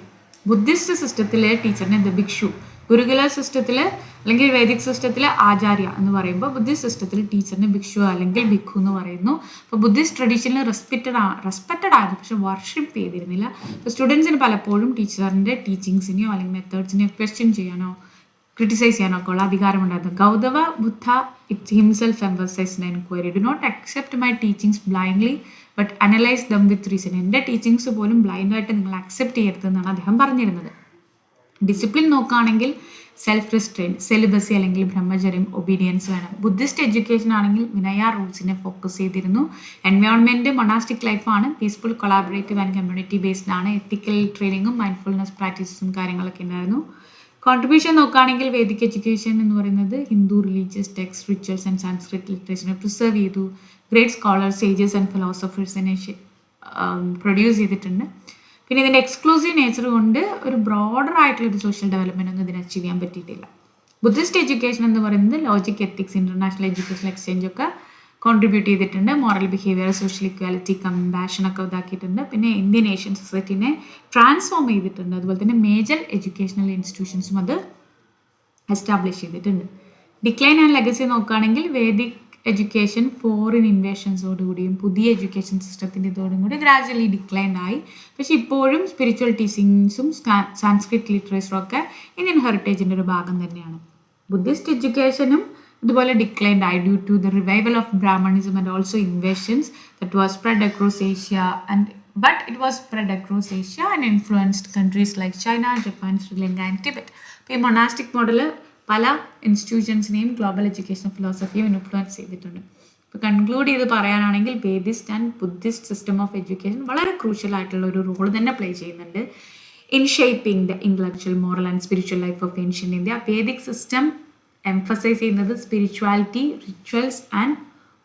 ബുദ്ധിസ്റ്റ് സിസ്റ്റത്തിലെ ടീച്ചറിനെ ദ ഭിക്ഷു, ഗുരുകുല സിസ്റ്റത്തിൽ അല്ലെങ്കിൽ വേദിക് സിസ്റ്റത്തിൽ ആചാര്യ എന്ന് പറയുമ്പോൾ ബുദ്ധിസ്റ്റ് സിസ്റ്റത്തിൽ ടീച്ചറിനെ ഭിക്ഷു അല്ലെങ്കിൽ ഭിക്ഷു എന്ന് പറയുന്നു. അപ്പോൾ ബുദ്ധിസ്റ്റ് ട്രഡീഷനിൽ റെസ്പെക്റ്റഡ് ആയിരുന്നു, പക്ഷെ വർഷിപ്പ് ചെയ്തിരുന്നില്ല. അപ്പോൾ സ്റ്റുഡൻസിന് പലപ്പോഴും ടീച്ചറിൻ്റെ ടീച്ചിങ്സിനെയോ അല്ലെങ്കിൽ മെത്തേഡ്സിനെയോ ക്വസ്റ്റ്യൻ ചെയ്യാനോ ക്രിട്ടിസൈസ് ചെയ്യാനോ ഒക്കെ ഉള്ള അധികാരമുണ്ടായിരുന്നു. Gautama Buddha it himself emphasize in enquiry, do not accept my teachings blindly but analyze them with reason. എൻ്റെ ടീച്ചിങ്സ് പോലും ബ്ലൈൻഡായിട്ട് നിങ്ങൾ അക്സെപ്റ്റ് ചെയ്യരുതെന്നാണ് അദ്ദേഹം പറഞ്ഞിരുന്നത്. ഡിസിപ്ലിൻ നോക്കുകയാണെങ്കിൽ സെൽഫ് റിസ്ട്രെയിൻ, സെലിബസി അല്ലെങ്കിൽ ബ്രഹ്മചര്യം, ഒബീഡിയൻസ് വേണം. ബുദ്ധിസ്റ്റ് എഡ്യൂക്കേഷൻ ആണെങ്കിൽ വിനയ റൂൾസിനെ ഫോക്കസ് ചെയ്തിരുന്നു. എൻവയോൺമെൻറ്റ് മൊണാസ്റ്റിക് ലൈഫാണ്, peaceful, collaborative and community based ആണ്. എത്തിക്കൽ ട്രെയിനിങ്ങും മൈൻഡ്ഫുൾനെസ് പ്രാക്ടീസസും കാര്യങ്ങളൊക്കെ ഉണ്ടായിരുന്നു. കോൺട്രിബ്യൂഷൻ നോക്കുകയാണെങ്കിൽ വേദിക് എഡ്യൂക്കേഷൻ എന്ന് പറയുന്നത് Hindu religious text rituals and Sanskrit ലിറ്ററേച്ചറിനെ പ്രിസർവ് ചെയ്തു. ഗ്രേറ്റ് സ്കോളേഴ്സ്, സേജസ് ആൻഡ് ഫിലോസഫേഴ്സിനെ പ്രൊഡ്യൂസ് ചെയ്തിട്ടുണ്ട്. പിന്നെ ഇതിൻ്റെ എക്സ്ക്ലൂസീവ് നേച്ചർ കൊണ്ട് ഒരു ബ്രോഡർ ആയിട്ടുള്ളൊരു സോഷ്യൽ ഡെവലപ്മെൻ്റ് ഒന്നും ഇതിന് അച്ചീവ് ചെയ്യാൻ പറ്റിയിട്ടില്ല. ബുദ്ധിസ്റ്റ് എഡ്യൂക്കേഷൻ എന്ന് പറയുന്നത് logic, ethics, international education exchange ഒക്കെ കോൺട്രിബ്യൂട്ട് ചെയ്തിട്ടുണ്ട്. Moral behaviour, social equality, compassion ഒക്കെ ഇതാക്കിയിട്ടുണ്ട്. പിന്നെ ഇന്ത്യൻ ഏഷ്യൻ സൊസൈറ്റീനെ ട്രാൻസ്ഫോം ചെയ്തിട്ടുണ്ട്. അതുപോലെ തന്നെ മേജർ എഡ്യൂക്കേഷണൽ ഇൻസ്റ്റിറ്റ്യൂഷൻസും അത് എസ്റ്റാബ്ലിഷ് ചെയ്തിട്ടുണ്ട്. ഡിക്ലൈൻ ആൻഡ് ലെഗസി നോക്കുകയാണെങ്കിൽ വേദിക് എഡ്യൂക്കേഷൻ ഫോറിൻ ഇൻവേഷൻസോടുകൂടിയും പുതിയ എഡ്യൂക്കേഷൻ സിസ്റ്റത്തിൻ്റെ ഇതോടും കൂടി ഗ്രാജുവലി ഡിക്ലൈൻഡ് ആയി. പക്ഷെ ഇപ്പോഴും സ്പിരിച്വൽ ടീച്ചിങ്സും സാൻസ്ക്രിറ്റ് ലിറ്ററേച്ചറും ഒക്കെ ഇന്ത്യൻ ഹെറിറ്റേജിൻ്റെ ഒരു ഭാഗം തന്നെയാണ്. ബുദ്ധിസ്റ്റ് എഡ്യൂക്കേഷനും ഇതുപോലെ ഡിക്ലൈൻഡ് ആയി due to the revival of Brahmanism and also invasions that was spread across Asia and influenced countries like China, Japan, Sri Lanka and Tibet. അപ്പോൾ ഈ മൊണാസ്റ്റിക് മോഡൽ പല ഇൻസ്റ്റിറ്റ്യൂഷൻസിനെയും ഗ്ലോബൽ എഡ്യൂക്കേഷൻ ഫിലോസഫിയും ഇൻഫ്ലുവൻസ് ചെയ്തിട്ടുണ്ട്. ഇപ്പോൾ കൺക്ലൂഡ് ചെയ്ത് പറയാനാണെങ്കിൽ വേദിസ്റ്റ് and Buddhist system of education വളരെ ക്രൂഷ്യൽ ആയിട്ടുള്ള ഒരു റോൾ തന്നെ പ്ലേ ചെയ്യുന്നുണ്ട് in shaping the intellectual, moral and spiritual life of ancient India. Vedic system emphasise ചെയ്യുന്നത് സ്പിരിച്വാലിറ്റി, റിച്വൽസ് ആൻഡ്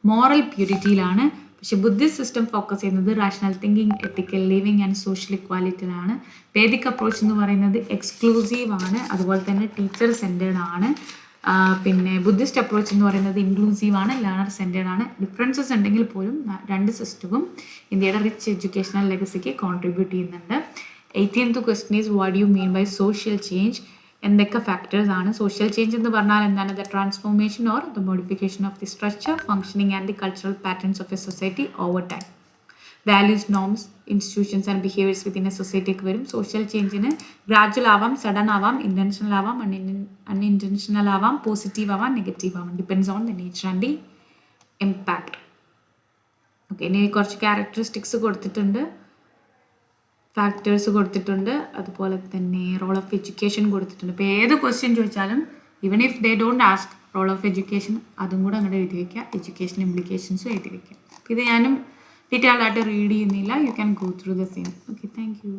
മോറൽ പ്യൂരിറ്റിയിലാണ്. പക്ഷേ ബുദ്ധിസ്റ്റ് സിസ്റ്റം ഫോക്കസ് ചെയ്യുന്നത് rational thinking, ethical living and social ഇക്വാലിറ്റിയിലാണ്. വേദിക് അപ്രോച്ച് എന്ന് പറയുന്നത് എക്സ്ക്ലൂസീവ് ആണ്, അതുപോലെ തന്നെ ടീച്ചർ സെൻറ്റേർഡ് ആണ്. പിന്നെ ബുദ്ധിസ്റ്റ് അപ്രോച്ച് എന്ന് പറയുന്നത് ഇൻക്ലൂസീവ് ആണ്, ലേണർ സെൻറ്റേർഡ് ആണ്. ഡിഫറൻസസ് ഉണ്ടെങ്കിൽ പോലും രണ്ട് സിസ്റ്റവും ഇന്ത്യയുടെ റിച്ച് എഡ്യൂക്കേഷണൽ ലെഗസിക്ക് കോൺട്രിബ്യൂട്ട് ചെയ്യുന്നുണ്ട്. 18th question is what you mean by social change? എന്തൊക്കെ ഫാക്ടേഴ്സ് ആണ് സോഷ്യൽ ചേഞ്ച് എന്ന് പറഞ്ഞാൽ എന്താണ്? The transformation or the modification of the structure, functioning and the cultural patterns of a society over time. Values, norms, institutions and behaviours within a സൊസൈറ്റിക്ക് വരും. Social ചേഞ്ചിന് gradual ആവാം, sudden ആവാം, intentional ആവാം, unintentional ആവാം, പോസിറ്റീവ് ആവാം, negative ആവാം. Depends on the nature and the impact. Okay, ഇനി കുറച്ച് ക്യാരക്ടറിസ്റ്റിക്സ് കൊടുത്തിട്ടുണ്ട്, ഫാക്ടേഴ്സ് കൊടുത്തിട്ടുണ്ട്, അതുപോലെ തന്നെ റോൾ ഓഫ് എഡ്യൂക്കേഷൻ കൊടുത്തിട്ടുണ്ട്. ഇപ്പോൾ ഏത് ക്വസ്റ്റ്യൻ ചോദിച്ചാലും even if they don't ask role of education, അതും കൂടെ അങ്ങോട്ട് എഴുതി വയ്ക്കുക, എഡ്യൂക്കേഷൻ ഇംപ്ലിക്കേഷൻസും എഴുതി വയ്ക്കുക. ഇത് ഞാനും ഡീറ്റെയിൽഡ് ആയിട്ട് റീഡ് ചെയ്യുന്നില്ല, you can go through the same. Okay, thank you.